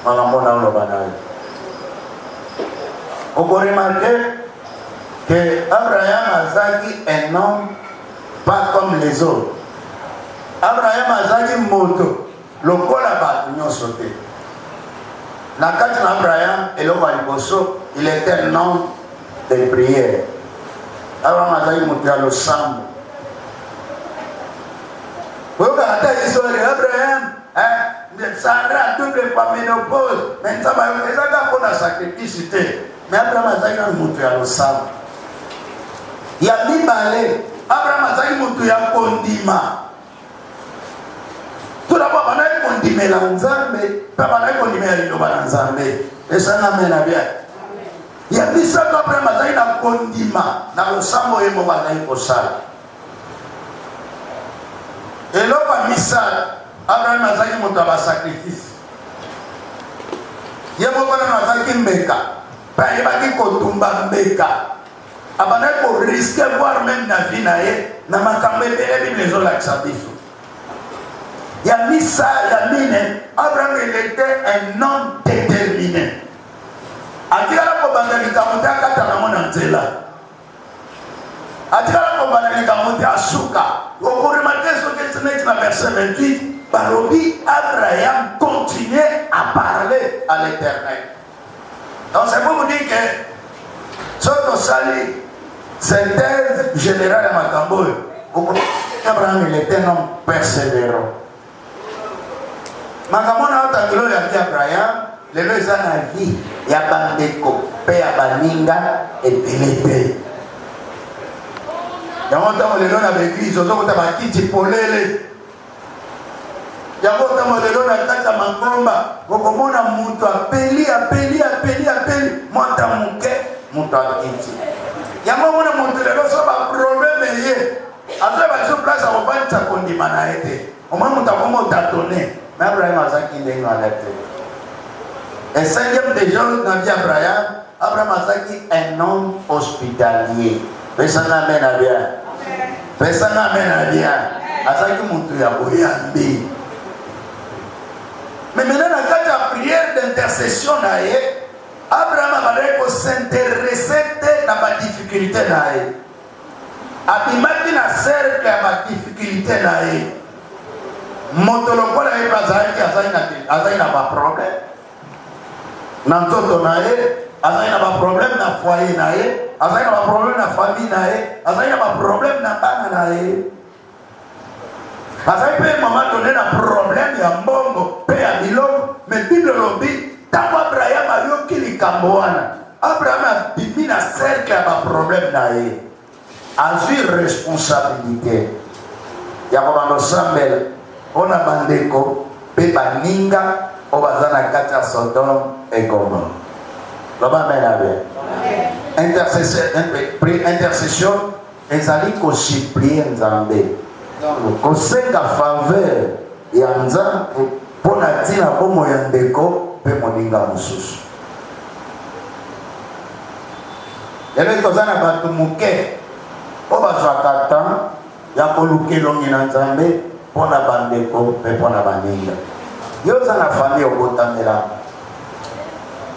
makambo na oloba nayo. On peut remarquer que Abraham azaki un homme pas comme les autres. Abraham azaki moto lokola bato nyonso te. Na kati na Abraham eloko liboso, il était un homme de prière. Abraham azaki moto ya losambo. Oyoka ata histoire Abraham, Sarah double fois ménopause, mais ça va ezaka mpona sacrifice te. Mais Abraham azaki na moto ya losambo. Ya mibale, Abraham azaki moto ya kondima. Tout d'abord, on a condimé la Nzambe, on a condimé la Nzambe. Et ça n'a rien à bien. Il y a mis ça comme Abraham azaki na kondima, na losambo ye mo bazaki kosala. Et là, on a mis ça, Abraham azaki moto ya sacrifice. Ye mo bana azaki mbeka, pa yebaki kotumba mbeka. Abana ko risquer voir même na vie na ye, na makambo ebele Bible ezolakisa biso. Ya misa ya mine, Abraham il était un homme déterminé. Atikala ko bandalika muta kata na mona nzela. Atikala ko bandalika muta asuka. Au remarquer ce que c'est dans verset 28, Barobi Abraham continuait à parler à l'Éternel. Donc c'est pour vous dire que Soto Sali, synthèse générale à Makambo, Abraham il était un homme persévérant. Makambo na otangilo ya Abraham, lelo eza na vie ya bandeko pe ya baninga ebele te. Yango ntango lelo na l'église ozokota bakiti polele. Yango ntango lelo na kati ya mangomba okomona mutu apeli mwata muke mutu akiti. Yango mona mutu lelo so baprobleme ye azoya bazo place akobandisa kondima na ye te. Omoi mutu akoma otatone. Mais Abraham azaki ndenge alete. Et cinquième des gens dans vie Abraham azaki un homme hospitalier. Personne n'amène à bien. Personne n'amène à bien. Azaki mutu ya boyambi. Mais maintenant dans la prière d'intercession na ye, Abraham va s'intéresser à ma difficulté na ye. Abimaki na cercle à ma difficulté na ye. Motolokola ye bazaki azali na ba problème. Na nzoto na ye, azali na ba problème na foyer na ye, azali na ba problème na famille na ye, azali na ba problème na bana na ye. Azali pe maman donné na problème ya mbongo pe ya biloko, mais Bible lobi tango Abraham ayoki likambo wana. Abraham abimi na cercle ya ba problème na ye. Azui responsabilité. Ya kobando sambel on a bandeko pe baninga o bazana kata Sodome et Gomorrhe. Loba mena bien. Intercession ezali ko supplier Nzambe. Ko senga faveur ya Nzambe pona tina komo ya ndeko pe moninga mususu. Ele tozana batu muke o bazwaka tan ya kolukelongi na Nzambe pona bandeko pe pona baninga. Yo za na famille okotamela.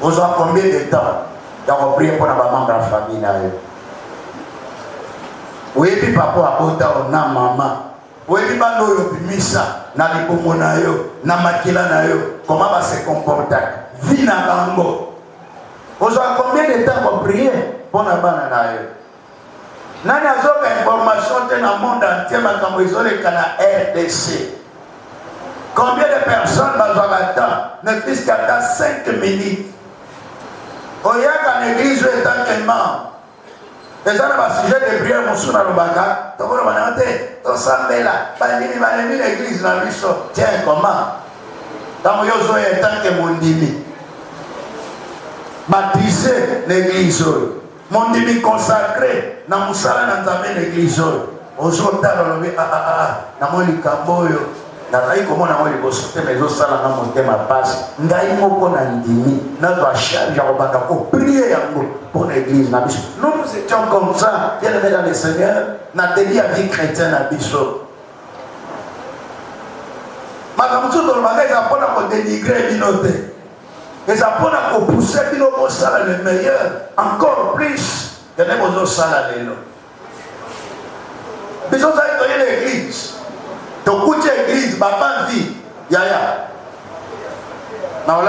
Vous avez combien de temps dans prier pour la maman de la famille na yo? Oui puis papa abota na maman. Oui puis bando yo bimisa na libomo na yo, na makila na yo, comment va se comporter? Vie na bango. Vous avez combien de temps pour prier pour la bana na yo? Nani azoka information dans le monde entier makambo izole kana RDC. Combien de personnes bazwaka temps ne fût-ce qu'à 5 minutes. Oyaka l'église est tant que membre. Et ça n'a sujet de prière monsuna lobaka. Tokolo banate to sambela. Bandimi banemi l'église na biso. Tiens comment? Tango yozo est tant que mondimi. Baptisé l'église. Mondimi consacré na musala na Nzambe l'église. Ozotala lobi na moli kamboyo. Nazali komona ngo liboso te mezo sala na motema pasi ngai moko na ndimi na doit charge ya kobanda ko prier yango pour l'église na biso. Nous étions comme ça, bien aimés dans le Seigneur, na début à vie chrétienne na biso. Makamtu to bagay za pona ko dénigrer binote. Et ça peut pousser le meilleur, encore plus que nous ça l'élo. Puis ça l'église. Donc, quand l'église, papa dit, yaya. On a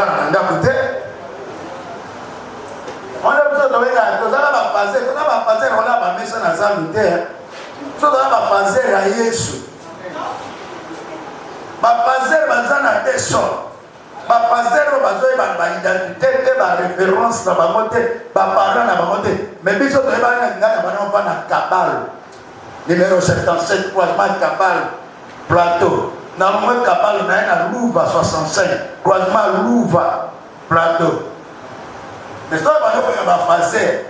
besoin de numéro 77, croisement Cabal, plateau. Dans le Cabal, on a un Louva 65, croisement Louva, plateau. Mais ça, on va faire.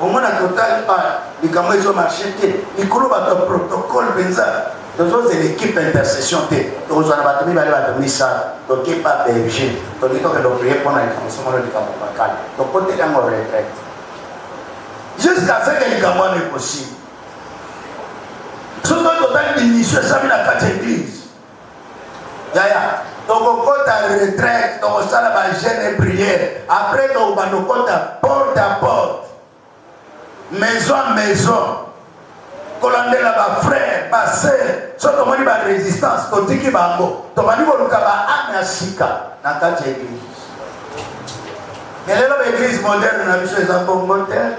Au moins, la totale, les caméras, ils ont marché. Ils coulent dans le protocole, c'est l'équipe d'intercession. Donc, on va te ça. Donc, il n'y a pas de berger. Donc, il faut que l'on prie pour la transformation du Cameroun. Donc, on est en retraite. Jusqu'à ce que les Cameroun est possible. Surtout total d'initié, ça vient à la église. Yaya. Donc, on compte à la retraite, donc on s'en va gêner et prière. Après, on va nous compter porte à porte, maison à maison. Collandé là-bas, frère, ma soeur, surtout on dit la résistance, on dit qu'il va en haut. Donc, on dit qu'on va amener à Sika, dans la église. Mais là, l'église moderne, on a vu les enfants modernes.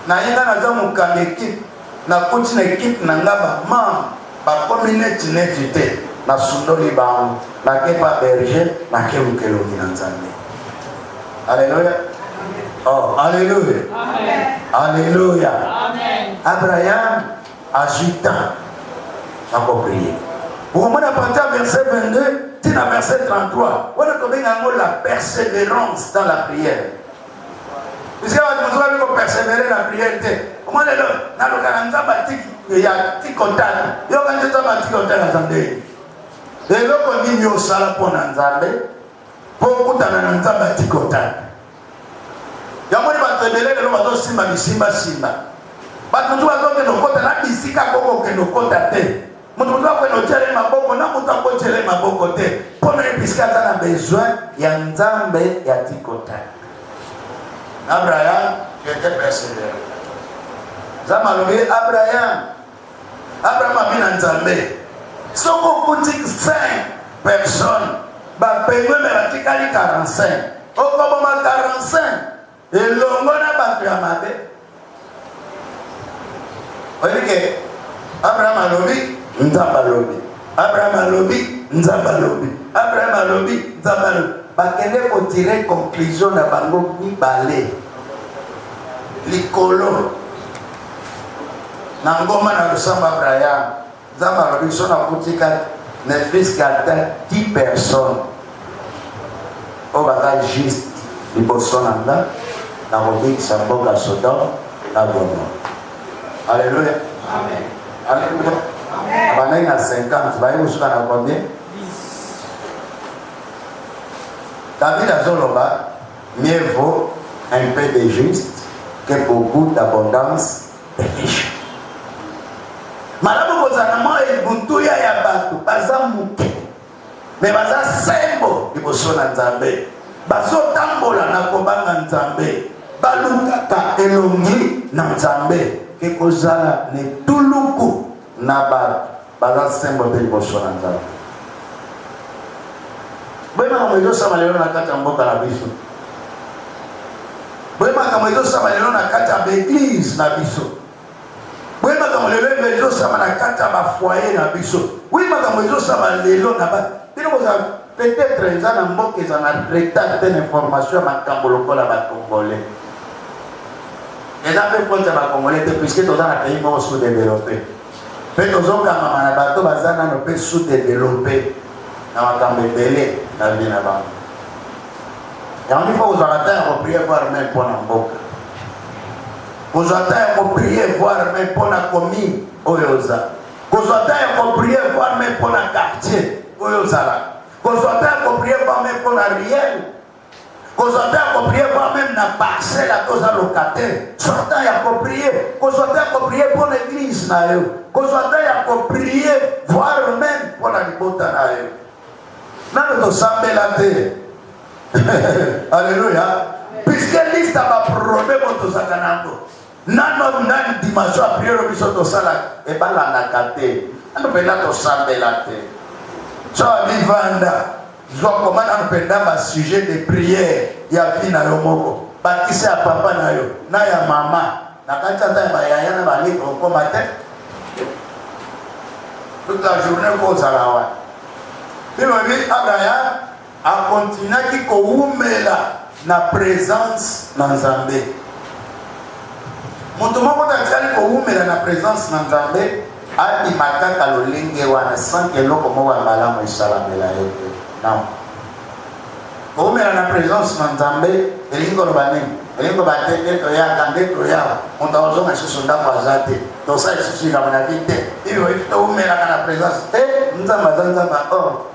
Na yinga na zamu ka l'équipe na coach na équipe na ngaba ma ba communauté netité na sundoli ba na kepa berger na kelo ni nzambe. Alléluia. Oh, alléluia. Amen. Alléluia. Amen. Abraham a 8 ans à prier. Pour moi, à partir du verset 22, tu as verset 33. On a trouvé la persévérance dans la prière. Puisque nous avons persévérer dans la prière. Comment est-ce que il y a un contact. Il y a un contact. Et là, on dit que ça la pour Nzambe. Pour que tu aies un contact. Il y a un contact. Simba. Nous avons un contact. Bisika koko que nous contacter. Nous avons un contact. Maboko na mutu akochele maboko te. Pour nous puisque tu as besoin, il y a Nzambe, il y a un contact. Abraham était persévérant. Abraham a mis en Nzambe. Si on coûte 5 personnes, bah paye mais 45. Au moment 45, et l'on a battu à ma bête. Vous voyez que Abraham a lobby, Nzamba lobby. Abraham a lobby, Nzamba lobby. Abraham a lobby, Nzamba lobby. Bakende ko tirer conclusion na bango ni balé. Likolo. Na ngoma na lusamba Abraham. Nzamba lobby so na kutika ne fils qu'atteint 10 personnes. O baka juste liboso nanga na kobikisa mboka Sodome na Gomorrhe. Alléluia. Amen. Alléluia. Amen. Abandonné à 50, vous voyez à combien? 10. David a Zoloba, mieux vaut un peu de juste que beaucoup d'abondance de riches. Madame Bozanama et Buntuya Yabatu, Bazamuke, mais Baza Sembo, il faut son Nzambe, Bazo Tambola Nakobanga Nzambe, Balukaka Elongi Nzambe. Que kozala ne tuluku na ba sembo de boshona nzala. Bwema kama hizo sama leo na kata mboka la biso. Bwema kama hizo sama leo na kata l'église na biso. Bwema kama leo hizo sama na kata ba foyer na biso. Bwema kama hizo sama leo na ba. Bino koza peut-être za na mboka za na retard de information makambo lokola ba Congolais. Et là, il faut que les Congolais, puisque nous avons un pays sous-développé. Mais nous avons un bateau sous-développé. Nous avons un belé dans la vie là-bas. Et on dit qu'il faut attendre prier voir même pour la boca. Vous attendez prier voir même pour la commune. Vous attendez prier voir même pour la quartier. Vous attendez prier voir même pour la riel. Qu'on soit approprié voir même la parcelle à cause de locataire. Soit approprié. Qu'on soit approprié pour l'église. Qu'on soit approprié voir même pour la libota. Nous sommes la terre. Alléluia. Puisque liste va problème au Sakanango. Nano nan dimanche à prière au biso to sala e bala na kate. Ano pena to sambe la te. So vivanda. Zo comment ano pena ba sujet de prière ya fina yo moko. Bakise a papa na yo, na ya mama. Na kanta ta ba ya na ba ni ko matin. Toute la journée ko zalawa. Bino bi Abraham a continué qui ko umela na présence na Nzambe. Moto moko takali ko umela na présence na Nzambe adi makaka lolenge wana sans que loko mo wa malamu isalamela yo. Non. Ko umela na présence na Nzambe elingo lobane. Elingo batete to ya kande to ya. Moto ozonga susunda kwa zate. To sa susu na mona vite. Iyo ifto umela na présence. Nzamba oh.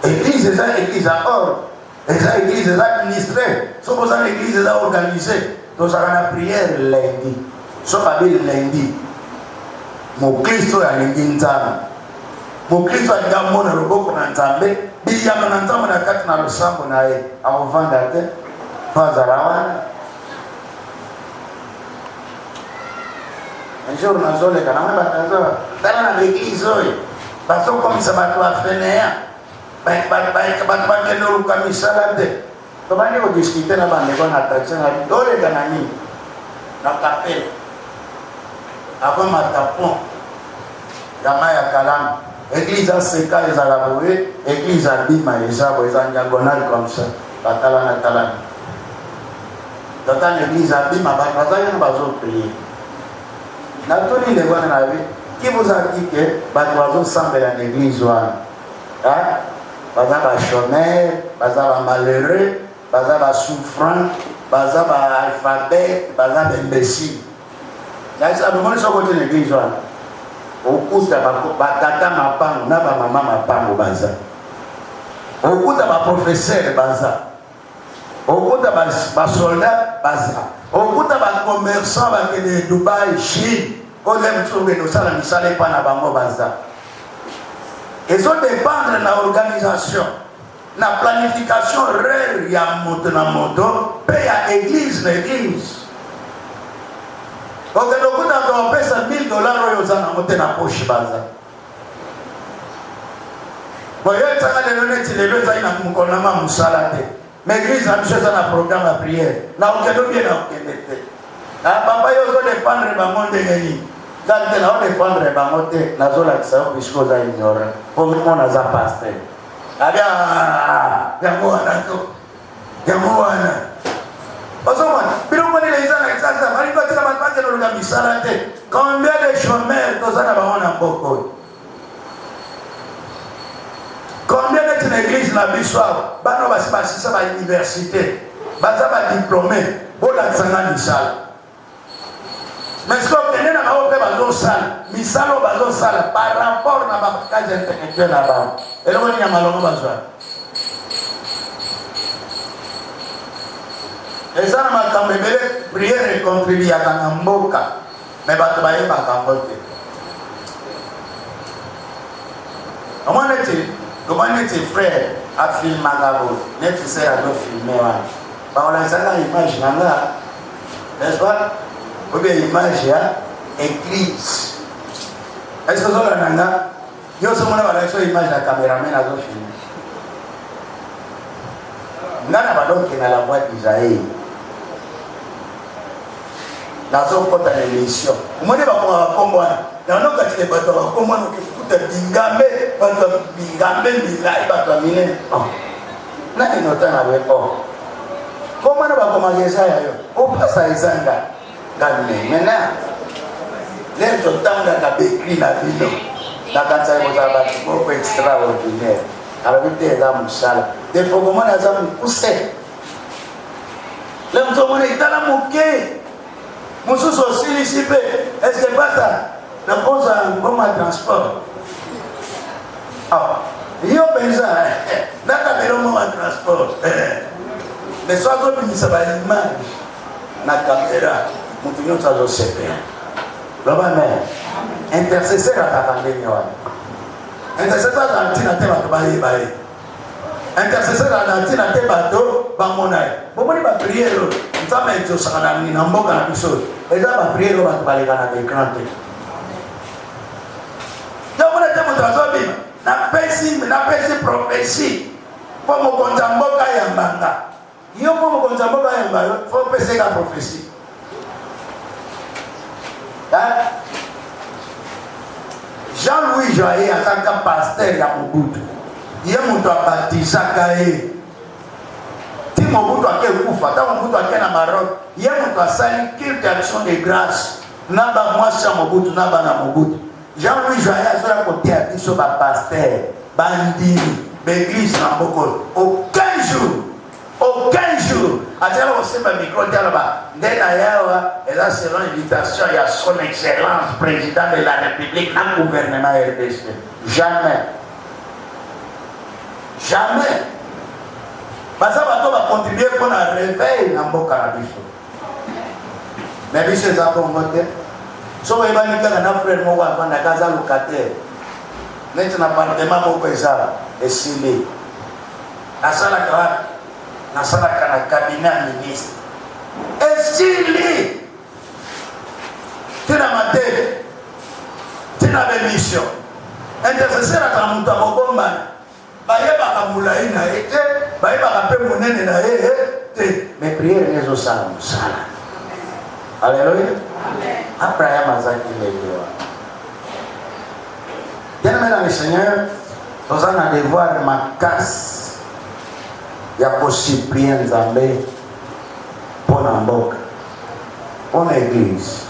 Église est une église à ordre. L'église est administrée. Sauf que l'église est organisée. Donc ça va la prière lundi. Sauf que lundi. Mon Christ est lundi. Mon Christ est dans mon robot qu'on entend. Il y a un entend on a quatre dans le sang qu'on a avant vendeur. Pas à la un jour on a zolé quand on va dans l'église. Parce que comme ça va tout faire. Baik kena luka misalnya deh. Kemarin aku diskusi na bang, aku nak tanya, dole kanani, nak kapel, apa matapon, jamaya kalam, église seka ezalaboue, église bima ezabo ezanya diagonale comme ça, batala. Dans l'église bima, batala bazo prier. Natoni le voit na vie, qui vous a dit que bazo semble dans l'église hein? Bazaba chômeur, bazaba malheureux, bazaba souffrant, bazaba alphabet, bazaba imbécile. Là, ça demande ce côté de l'église. Au coup de batata mapango, na ba maman mapango baza. Au coup de ba professeur baza. Au coup de ba soldat baza. Au coup de ba commerçant ba de Dubaï, Chine, quand même trouver nos salles misale pas na bango baza. Ils ont dépendre de l'organisation, la planification réelle, il y a moto, paye à l'église, Donc, le coup d'en payer $1,000, ils ont monté dans la poche. Bon, il y a des honnêtes, les deux ans, mais l'église a mis un programme à prière. N'a aucun bien papa, ils ont dépendre de monde de quand tu as défendre les bangotes, la zone là, ça va puisque vous avez ignoré. Pour nous, on a un pasteur. Ah bien, Yamouana. Parce que moi, puis on connaît les gens avec ça, ça. Il va dire que nous avons mis ça là. Combien de chômeurs, tout ça, on a beaucoup. Combien de l'église la soir, on va se passer ça à l'université, on va diplômé, on va s'en aller. Mais ce qu'on connaît dans la salle, misalo bazo sala par rapport à ma case intellectuelle là-bas. Et là, on y a malheureusement besoin. Et ça, on m'a prière et contribuer à Kanamboka. Mais pas de bailler ma cambote. Comment est-il frère à filmer Magabo? N'est-ce pas à nous filmer? On a ça dans l'image, n'est-ce pas? Ou bien l'image, église. Est-ce que vous avez un nana? Il y a aussi une image de la caméraman à l'autre film. Nana va donc dans la voix d'Isaïe. Dans son côté de l'émission. Vous m'avez dit comment dans nos cas de bateau, comment nous écoutons Bingambe, Milai, Batamine. Là, il nous tient avec eux. Comment nous va commencer ça? On passe à Isanga. Maintenant, l'air de temps dans la béquille, la ville, la cancer vous a battu beaucoup extraordinaire. Alors, vous êtes là, Moussala. Des fois, comment les hommes poussent? L'homme est dans la moquée. Moussous aussi, ici, est-ce que pas ça? La cause a un bon transport. Ah, il y a un ça. Dans la maison, un transport. Mais soit comme ça va l'image, la caméra. Nous ça je sais bien. Intercesseur à ta pandémie. Intercesseur à ta pandémie. intercesseur na tina te bato bamona bomoni ba prière nzambe ezosaka na nini na mboka na biso eza ba prière bato baleka na écran te yomona te moto azobima na pesi prophétie po mokonzi ya mboka yambanga yo po mokonzi ya mboka yamba yo fo peseka prophétie Jean-Louis Joye azaka pasteur ya Mobutu ye moto abatizaka ye ti Mobutu akekufa ta Mobutu ake na Maroc ye moto asali culte action de grâce na ba mwasi ya Mobutu na bana Mobutu Jean-Louis Joye azoya kotea biso ba pasteur bandini l'église na mbokolo aucun jour atala kosemba micro tialoba nde na yawa eza selon invitation ya son excellence président de la république na gouvernement RDC jamais baza bato bacontribue mpo na réveil na mboka na biso me biso eza bongo te soko oyebani kaka na frère moko avandaka aza locataire neti na appartement moko eza esili nasalaka wapi nasalaka na cabinet ya ministre esili tina matele tina bemission intercesseur aka moto akobombana bayebaka molai na ye te bayebaka mpe monene na ye te mais priere ezosala mosala alleluya abraham azaki legewa bien-aimé dans le Seigneur toza na devoir makasi ya kosuplie Nzambe mpona mboka mpona église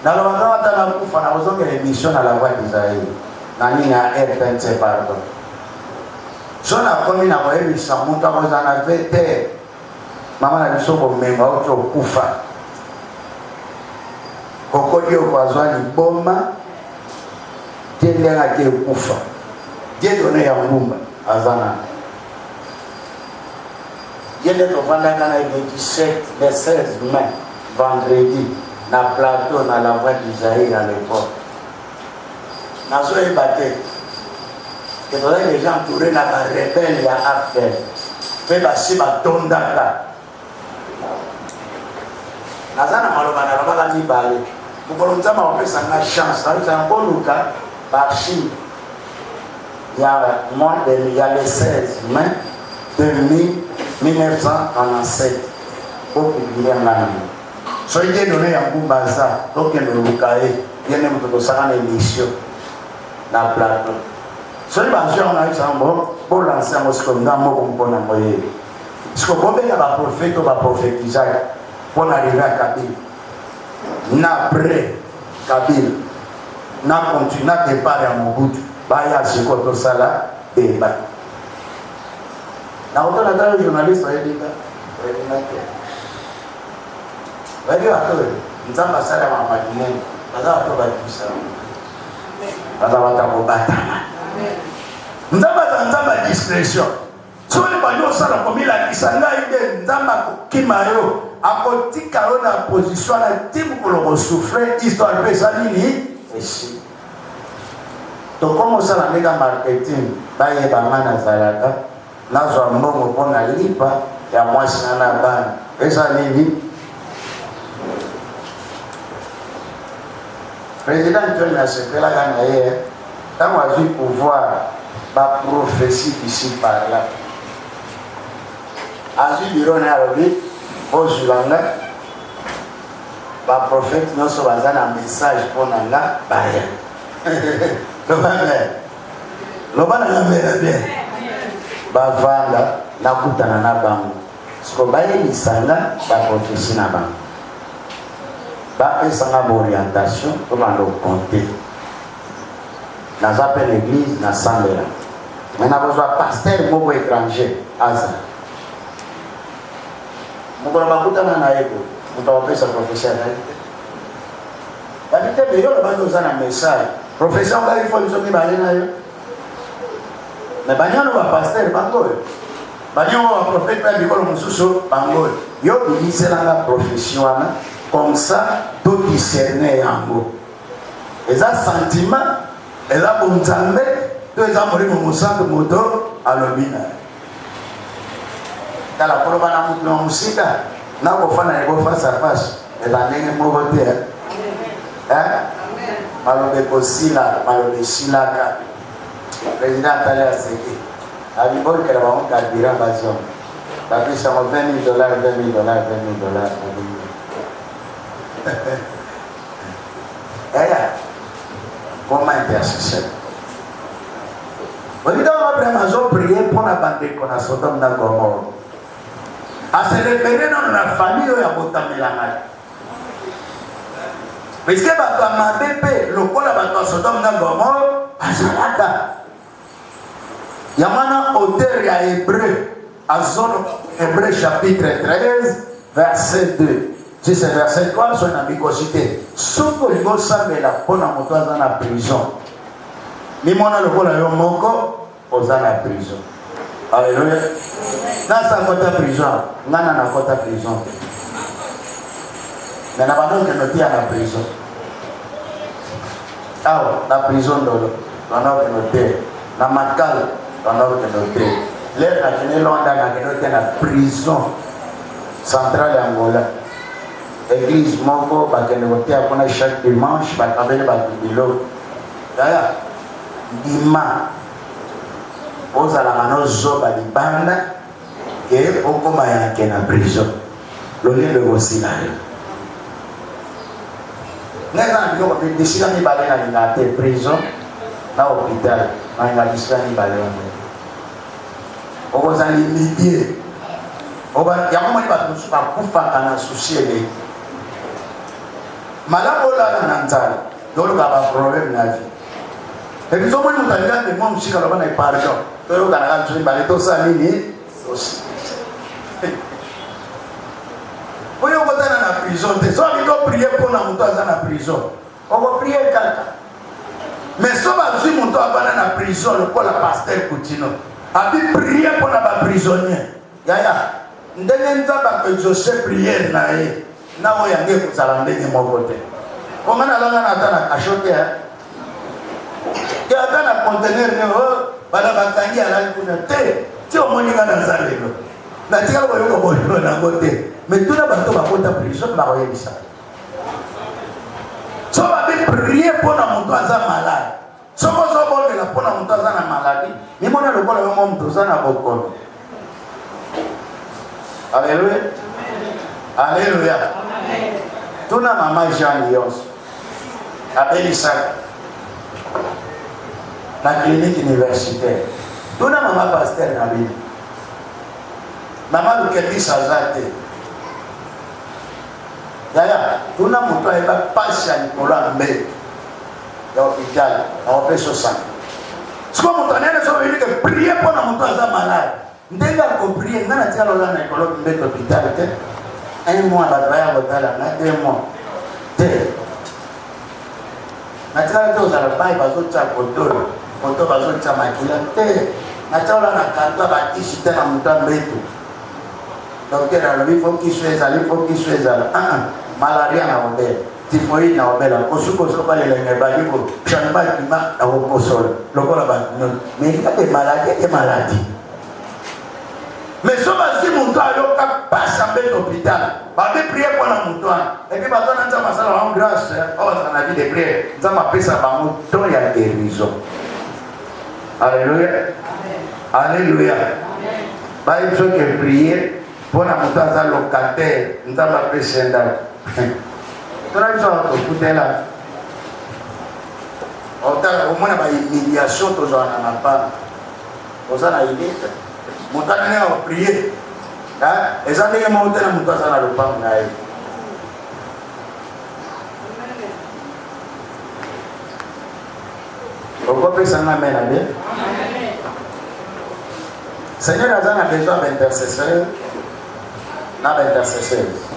nalobaka wata nakufa nakozongela émission na la voix d'Isaïe na nini ya RTNC pardon so nakomi na koyebisa moto akozala na vete mama na biso komenga oti okufa kokodi okozwa liboma tie ndenge ake ekufa die done ya ngumba azana ye nde tovandaka na le 16 mai vendredi na plateau na la voix d'Isaïe à l'époque nazoyeba te ke tozali déjà entouré na barebele ya afel mpe basi batondaka naza na maloba nalobaka mibale mokolo nzambe akopesanga chance naisana koluka baarchive ya le 16 mai 1997 popubilia ngana so ide done ya ngumba aza tokende luka ye yene moto tosaka na émission na plateau soki bajean naisana bolanse yango siko nga moko mpona moyebe siko bobeka baprofete o baprofetizaki mpona arrive ya Kabila na après Kabila na continue na départ ya Mobutu baya siko tosala débat na kotona tala journaliste oyebika badi bato nzambe asala mamadinene baza bato badibisa baza bata kobatama nzambe aza nzambe ya discrétion soki badi osala komilakisa ngai nde nzambe akokima yo akotika yo na position na ti mokolo kosouffre histoire mpe eza nini esi tokoma osala ndeka marketing bayebanga nazalaka nazwa mbongo mpona lipa ya mwasi na na bana eza nini président John asepelaka na ye ntango azwi pouvoir baprophétie ici par là azwi biro na alobi ozwilanga baprofete nyonso baza na message mpona nga baya loba na ngambela bien bavanda nakutana na bango siko bayemisanga baprofesi na bango bapesanga baorientation to banda okonte naza mpe l'église nasambela me nakozwa paster moko étranger aza mokolo bakutana na ye moto akopesa profesi ya ngai te babi te me yo lobaki oza na message profesi ongai fo biso mibale na yo me banyano bapaster bangoyo banyango baprofete mpe ya bikolo mosusu bangoyo yo bimiselanga profesi wana comme ça to discerner yango eza sentiment eza bonzambe to eza molimo mosantu moto alobi na ye Kala koloba na mutu na musika na kofana ego face à face elandenge moko te malobe kosila malobe silaka président atali aseki abibolekela bango kabira bazonga bapisango $20,000 comment intercession on dit dans vraiment zo prier pour la bande qu'on a Sodome na Gomorrhe à se référer dans la famille ya botamelanga parce que bato amabe pe lokola bato ya Sodome na Gomorrhe azalaka yamana auteur ya Hébreu azolo Hébreu chapitre 13 verset 2 si c'est verset 3 son ambiguïté soko lingo sambela pona moto aza na prison mimona lokola yo moko oza na prison alléluia nasa kota prison ngana na kota prison mais na bando que notia na prison na prison dolo bando que notia na makal bando que notia l'air na kene londa na kene notia na prison centrale Angola église moko bakende notia pona chaque dimanche bakabele bakubilo daya dima ozalaka nozoba libanda ke okoma yake na prison lolendo kosila yo neza na biloko bisika mibale na linga te prison na hôpital na linga bisika mibale wana okozala limidie yango moni bato mosusu bakufaka na susi eleki malamu olala na nzala yoluka baproblème na vie epi zomoni moto alinga te mwa mosika loba na pardon toyokanaka biso mibale tosala nini oyo okotana na prison te so alingi oprie mpona moto aza na prison okoprie kaka mais so bazwi moto avanda na prison lokola paster Coutinho abi prie mpona baprisonnier yaya ndenge nzambe akoexauce priere na ye na oyo yange ekozala ndenge moko te komana alanga na ata na kasho te ke ata na contener ne bana bakangi alali kuna te ti omoninga na nza lelo natikala koyoka bolelo nango te mais tuna bato bakota prison bakoyebisa so babi prie mpona moto aza malade soko ozobondela mpona moto aza na maladi mimona lokola yo mo moto oza na bokono alléluia alléluia tuna mama Jean Lyons abelisaka na clinique universitaire tuna mama pasteur na bino mama lukebisa aza te yaya tuna moto ayeba pasi ya likolo ya mbeto ya hôpital aopeso sana siko moto anene so oyinike prie mpona moto aza malade ndenge akoprie nga natika lola na likolo mbeto hôpital te un mois bato baya kotala na 2 mois te natika te ozala pai bazotya kotolo koto bazotya makila te natika lola na kanta batisi te na moto ya mbeto docteur alobi fo kiso ezala malaria na obela typhoïde na obela kosukosoka lelenge bali ko changement climat na kokosola lokola bato mais kate maladie te maladie mais so basi moto ayoka pasa mbeto hôpital babe prier mpona moto wana epi bato na nzambe asala bango grâce oza na vie de priere nzambe apesa bango to ya guérison alléluia alléluia bayebi soki prier mpona moto aza locataire nzambe apesa ndako tona biso tokutela omona bahumiliation tozala na mapana oza na ilite moto anene aoprie eza ndenge moko te na moto aza na lopango na ye okopesanga me na bien Seigneur aza na besoin d'intercesseur na baintercesseurs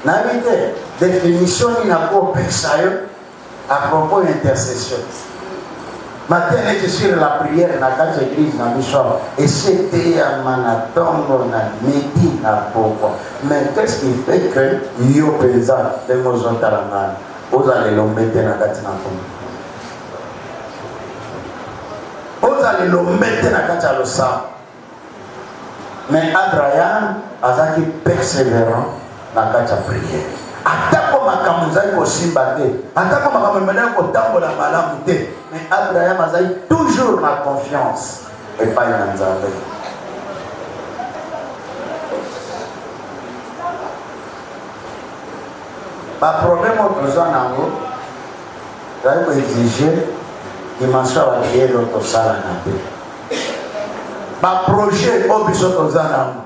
nayebi te définition nini nakopesa yo à propos d'intercession matin neti sur la prière na kati ya église na biso esi eteyama na ntongo na midi na pokwa mais qu'est-ce qui fait que yo mpenza ndenge ozotala ngana ozala elombe te na kati na ntongo ozala elombe te na kati ya losambo Mais Abraham a été persévérant dans la prière. Atako makambo ezali kosimba te, atako makambo emene kotambola malamu te, mais Abraham azali toujours na confiance epai na Nzambe. Ba problème otoza nango ezali koexige dimension ya priere otosala na te. Ba projet oyo biso toza nango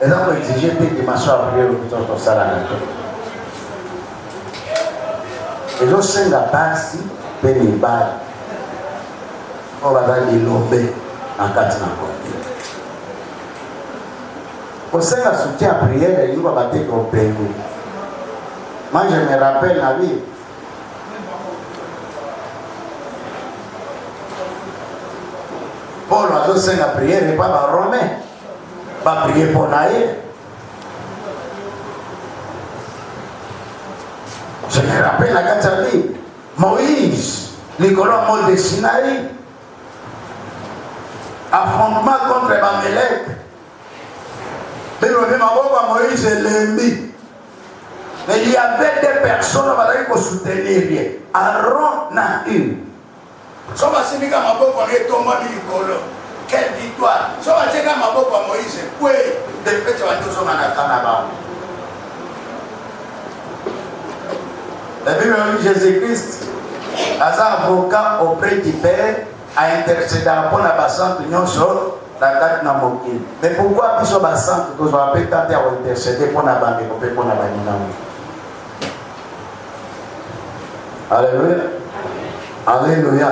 eza koexige te dimension ya priere biso tosala na te. ezosenga basi mpe mibali oyo baza lilobe na kati na kongo. Kosenga soutien ya priere elingi bateka opengu. Moi je me rappelle la vie. Paul azosenga priere epa barome baprie mpo na ye. Je me rappelle la Gatali, Moïse, Nicolas Mol de Sinaï, affrontement contre Bamelech. Mais le même Moïse et l'ennemi. Mais il y avait des personnes qui pouvaient soutenir. Aaron n'a eu. Si on va se dire que Maboko est tombé Nicolas, quelle victoire. Si on va dire que Maboko Moïse, oui, de fait, tu vas dire que tu vas la Bible dit Jésus-Christ, as avocat auprès du Père, a intercédé pour la bassante union sur la date na mokili. Mais pourquoi biso bassante tous va peut tenter à intercéder pour la bande pour la bande. Alléluia. Alléluia.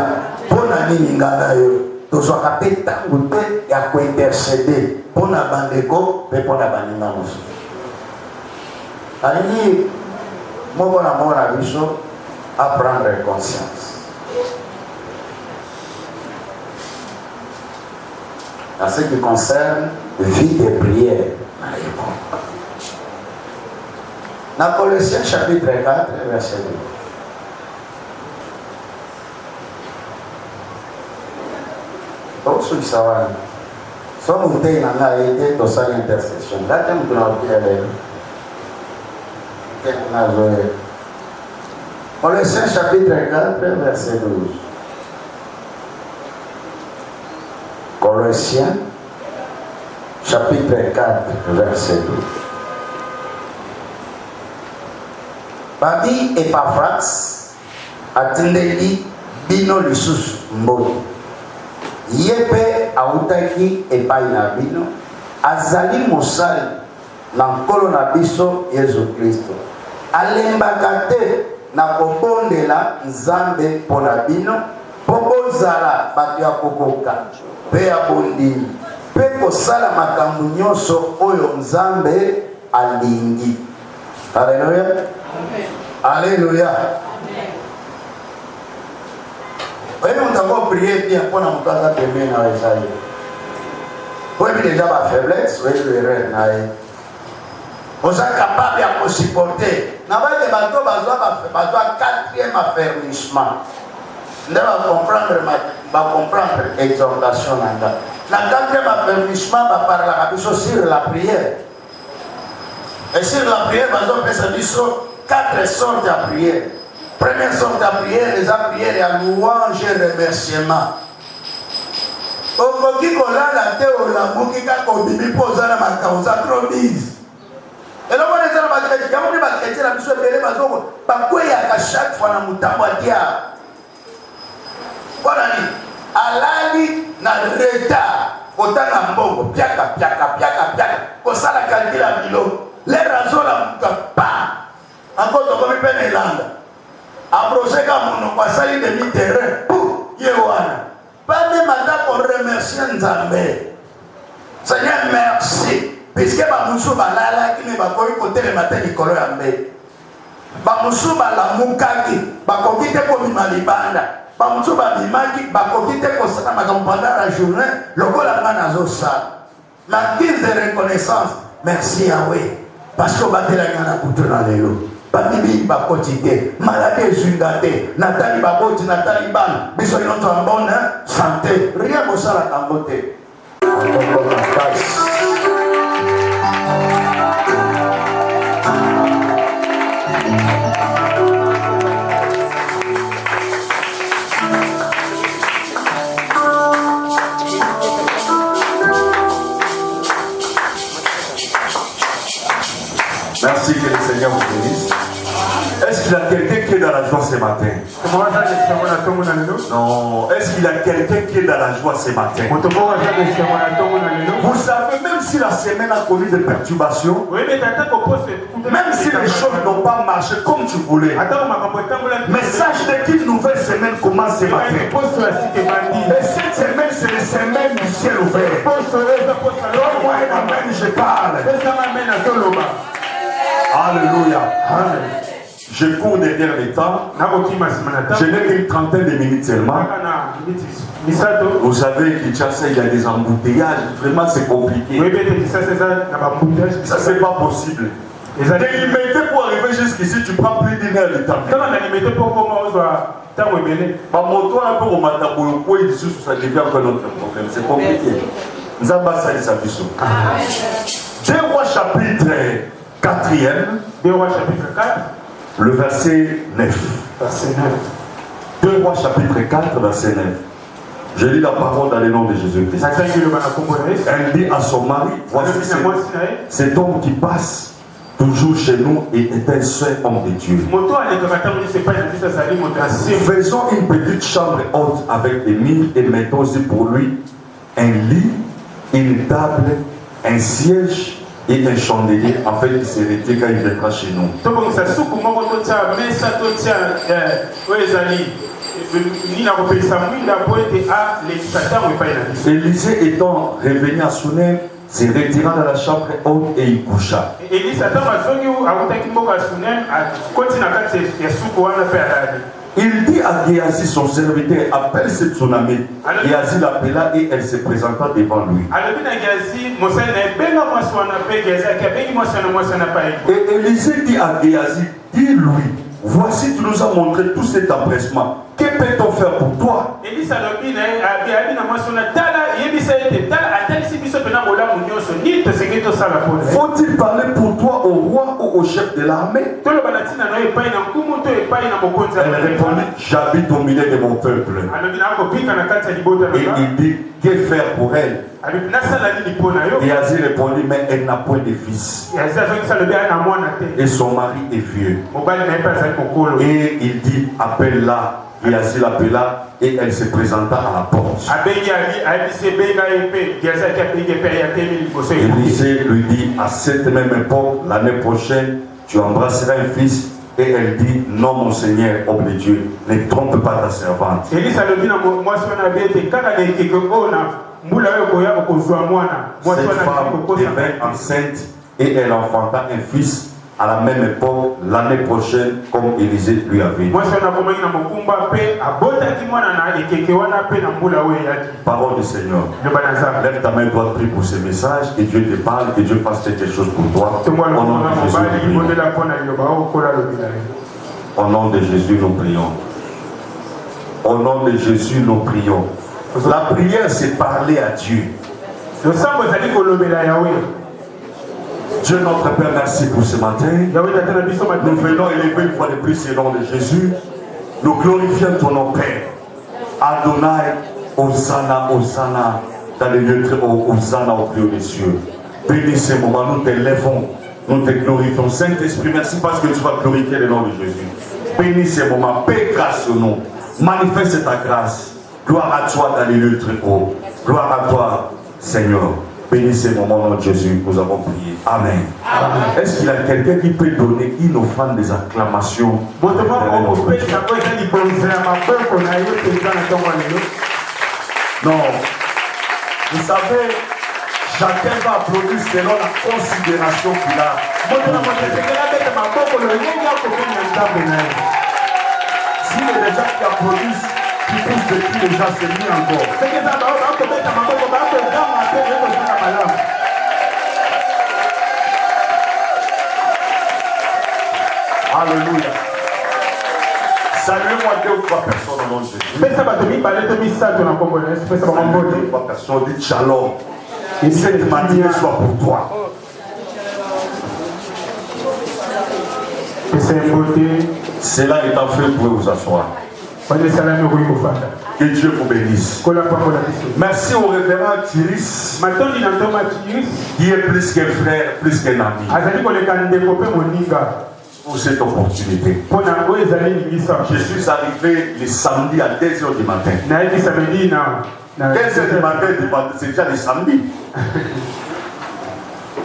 Pour la nini ngana yo, tous va peut tangu te ya ko intercéder pour la bande ko pour la bande na musu. Allez. Moi, je vais à prendre conscience. En ce qui concerne vie de prière, dans Colossiens chapitre 4, verset 2. Donc, ceux qui savent, si vous avez été dans cette intercession, là, vous avez Colossiens chapitre 4, verset 12. Colossiens chapitre 4, verset 12. Babi Epaphras atindeli bino lisusu mboni. Yepe autaki epai na bino azali mosali na nkolo na biso Yesu Kristo. Alembaka te na kobondela Nzambe mpona bino mpo bozala bato ya kokoka mpe ya bondimi mpe kosala makambo nyonso oyo Nzambe alingi. Alléluia. Alléluia. Oyebi moto ako prier bien mpona moto aza pembeni na ezali. Oyebi deja ba faiblesse, oyebi erreur na ye. Vous êtes capable de supporter. Nous avons besoin quatrième affermissement. Nous allons comprendre l'exhortation. Le quatrième affermissement va parler sur la prière. Et sur la prière, nous avons 4 sortes de prière. Première sorte de prière, les prières à louange et remerciement. Okoki kolala te olamuki kaka obimi mpo oza na makambo oza trop bise. Et là, on est dans la chrétien, on est dans la chrétien, la mission est là, parce qu'il y a chaque fois dans le temps à dire. Voilà, alali na retard, autant na mbongo, piaka, pour ça la qualité la bilo, les raisons la muka pas, encore de comme peine et langue. Approcher comme on a passé les demi-terrain, pour Yewana. Pas de matin pour remercier Nzambe. Seigneur, merci. Puisque bamusu balala qui ne va pas côté le matin likolo ya mbe. Bamusu balamukaki, bakokite ko mimalibanda. Bamusu babimaki, bakokite ko sata makambo pendant la journée, lokola ngana zo sa. Ma guise de reconnaissance, merci Yahweh. Parce que batela ngana kutuna lelo. Babibi bakotite, maladie zungate, Nathalie baboti, Nathalie ban, biso inoto en bonne santé. Rien bosala kangote. Merci, que le Seigneur vous bénisse. Est-ce qu'il y a quelqu'un qui est dans la joie ce matin? Non. Est-ce qu'il y a quelqu'un qui est dans la joie ce matin? Vous savez, même si la semaine a connu des perturbations, même si les choses n'ont pas marché comme tu voulais, mais sache qu'une nouvelle semaine commence ce matin. Et cette semaine, c'est la semaine du ciel ouvert. Donne-moi un amen, je parle. Alléluia. Je cours derrière les temps. Je n'ai qu'une trentaine de minutes seulement. Vous savez, Kinshasa, il y a des embouteillages. Vraiment, c'est compliqué. Ça, c'est pas possible. Délimité pour arriver jusqu'ici, tu prends plus d'une heure de temps. Ça devient encore notre problème. C'est compliqué. Nous avons ça, les abusons. 2 Rois chapitre 4e. 2 Rois chapitre 4. Le verset 9. Verset 9. 2 Rois chapitre 4, verset 9. Je lis la parole dans le nom de Jésus-Christ. Elle dit à son mari, voici cet homme qui passe toujours chez nous et est un seul homme de Dieu. Faisons une petite chambre haute avec des murs et mettons aussi pour lui un lit, une table, un siège et un chandelier afin qu'il se retire quand il viendra chez nous. Élisée étant revenu à Sunem, se retira dans la chambre haute et il coucha. Il dit à Géasi, son serviteur, appelle cette tsunami. Géasi l'appela et elle se présenta devant lui. Et Élisée dit à Géasi, dis-lui, voici tu nous as montré tout cet empressement. Que peut-on faire pour toi? Faut-il parler pour toi au roi ou au chef de l'armée? Elle répondit, j'habite au milieu de mon peuple. Et il dit, que faire pour elle? Géasi répondit, mais elle n'a point de fils. Et son mari est vieux. Et il dit, appelle-la. Géasi l'appela et elle se présenta à la porte. Élisée lui dit, à cette même époque, l'année prochaine, tu embrasseras un fils. Et elle dit, non mon Seigneur, homme de Dieu, ne trompe pas ta servante. Cette femme devint enceinte et elle enfanta un fils à la même époque, l'année prochaine, comme Élisée lui avait dit. Parole du Seigneur. Lève ta main droite, prie pour ce message, que Dieu te parle, que Dieu fasse quelque chose pour toi. Au nom de Jésus, nous prions. Au nom de Jésus, nous prions. La prière, c'est parler à Dieu. Dieu notre Père, merci pour ce matin. Nous venons élever une fois de plus le nom de Jésus. Nous glorifions ton nom, Père. Adonai, Hosanna, Hosanna, dans les lieux très hauts, Hosanna au plus haut des cieux. Bénis ce moment, nous t'élèvons, nous te glorifions. Saint-Esprit, merci parce que tu vas glorifier le nom de Jésus. Bénis ce moment, paix grâce au nom. Manifeste ta grâce. Gloire à toi dans les lieux très hauts. Gloire à toi, Seigneur. Bénissez mon nom de Jésus, nous avons prié. Amen. Amen. Est-ce qu'il y a quelqu'un qui peut donner une offrande des acclamations? Non. Vous savez, chacun va applaudir selon la considération qu'il a. Si les gens qui applaudissent, qui poussent depuis les gens, c'est mieux encore. Alléluia. Saluez-moi 2 ou 3 personnes au nom de Jésus. 2 ou 3 personnes, dites shalom. Et cette matinée soit pour toi. Cela étant fait, vous pouvez vous asseoir. Que Dieu vous bénisse. Merci au révérend Thiris, qui est plus qu'un frère, plus qu'un ami, pour cette opportunité. Je suis arrivé le samedi à 2h du matin. 15h du matin, c'est déjà le samedi.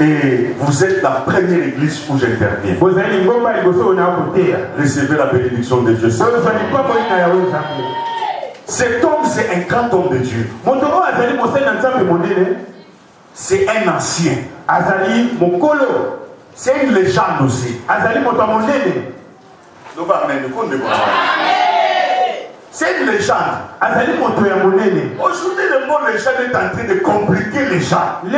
Et vous êtes la première église où j'interviens. Recevez la bénédiction de Dieu. Cet homme, c'est un grand homme de Dieu. C'est un ancien. C'est une légende aussi. C'est une légende. Aujourd'hui, le mot légende est en train de compliquer les gens. C'est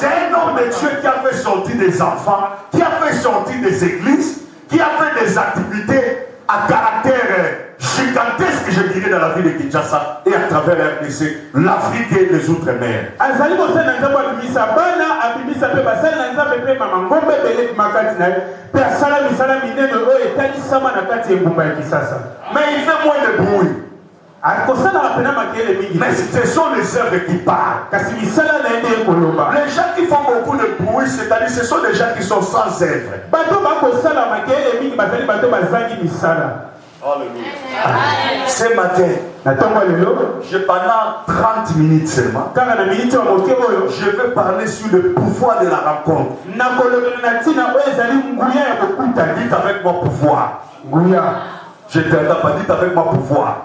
un homme de Dieu qui a fait sortir des enfants, qui a fait sortir des églises, qui a fait des activités à caractère gigantesque, je dirais, dans la ville de Kinshasa et à travers l'RDC, l'Afrique et les Outre-mer. Mais il fait moins de bruit. Mais ce sont les œuvres qui parlent. Les gens qui font beaucoup de bruit, c'est-à-dire ce sont des gens qui sont sans œuvre. Ce matin, pendant 30 minutes seulement, je vais parler sur le pouvoir de la rencontre. Dites avec mon pouvoir. Je ne t'entends pas, dites avec mon pouvoir.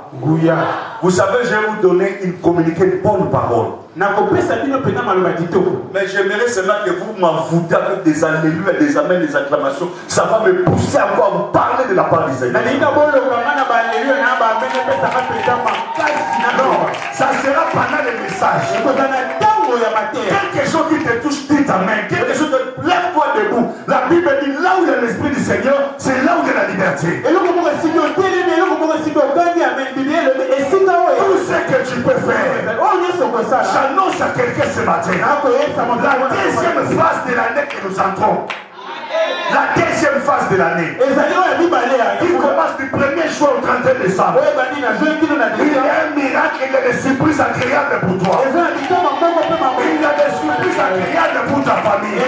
Vous savez, je vais vous donner une communiqué de bonne parole. Mais j'aimerais seulement que vous m'envoûtez avec des alléluia, des amens, des acclamations. Ça va me pousser encore à vous parler de la part des Seigneur. Non, ça sera pendant les messages. Quelque chose qui te touche, dis amen. Quelque chose de lève-toi debout. La Bible dit là où il y a l'Esprit du Seigneur, c'est là où il y a la liberté. Tout ce que tu peux faire, j'annonce à quelqu'un ce matin. La deuxième phase de l'année que nous entrons. La deuxième phase de l'année, qui commence du 1er juin au 31 décembre. Il y a un miracle, il y a des surprises agréables pour toi. Il y a des surprises agréables pour ta famille.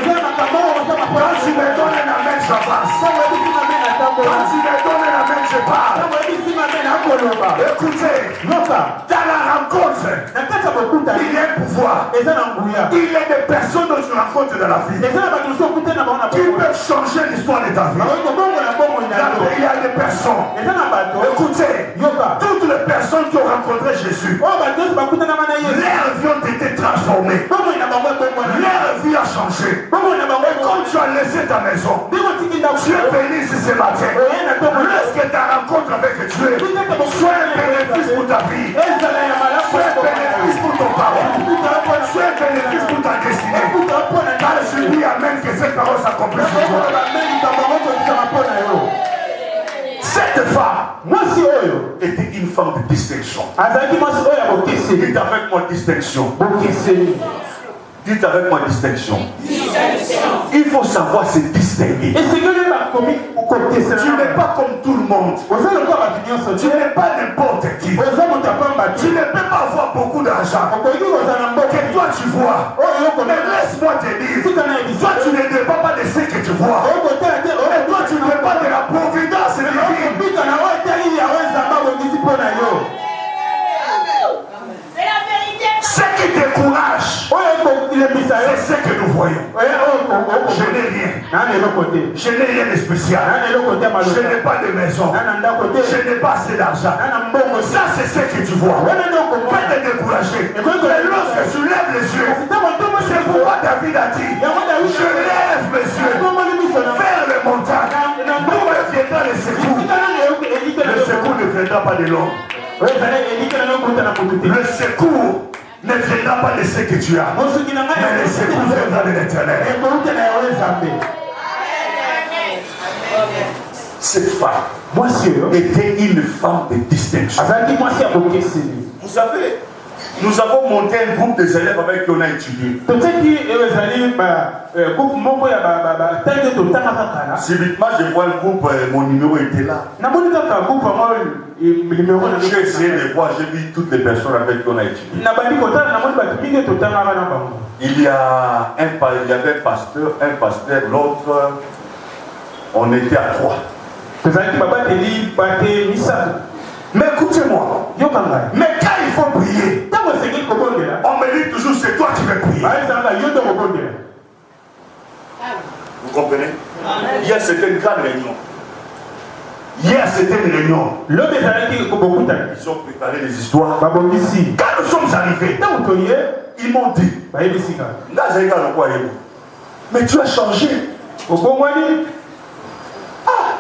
Quand tu me donnes un amen, j'avance. Quand tu me donnes un amen, je parle. Écoutez, dans la rencontre, il y a un pouvoir. Il y a des personnes dans une rencontre de la vie qui peuvent changer l'histoire de ta vie. Il y a des personnes. Écoutez, toutes les personnes qui ont rencontré Jésus, leurs vies ont été transformées. Leur vie a changé. Et quand tu as laissé ta maison, tu es venu ici ce matin. Lorsque ta rencontre avec Dieu, soit un bénéfice pour ta vie, soit un bénéfice pour ton parent, soit un bénéfice pour ta destinée. Car je dis amen que cette parole s'accomplisse sur toi. Cette femme était une femme de distinction. Dites avec moi distinction. Dites avec moi distinction. Il faut savoir se distinguer. Tu n'es pas comme tout le monde. Tu n'es pas n'importe qui. Tu ne peux pas avoir beaucoup d'argent que toi tu vois. Mais laisse-moi te dire, toi tu ne dépends pas de ce que tu vois. Et toi tu ne dépends pas de la providence divine. Ce qui décourage, c'est ce que nous voyons. Je n'ai rien. Je n'ai rien de spécial. Je n'ai pas de maison. Je n'ai pas assez d'argent. Ça, c'est ce que tu vois. Pas te décourager. Mais lorsque tu lèves les yeux, c'est pourquoi David a dit, je lève mes yeux vers les montagnes. D'où me viendra le secours? Le secours ne viendra pas de l'homme. Le secours ne viendra pas de ce que tu as, mais le secours viendra de l'Éternel. Cette femme était une femme de distinction. Vous savez, Nous avons monté un groupe des élèves avec qui on a étudié. Subitement, je vois le groupe, mon numéro était là. J'ai essayé de voir, j'ai vu toutes les personnes avec qui on a étudié. Il y avait un pasteur, l'autre, on était à 3. Mais écoutez-moi, mais quand il faut prier, on me dit toujours c'est toi qui veux prier. Vous comprenez? Hier c'était une grande réunion. Ils ont préparé les histoires. Quand nous sommes arrivés, ils m'ont dit, mais tu as changé.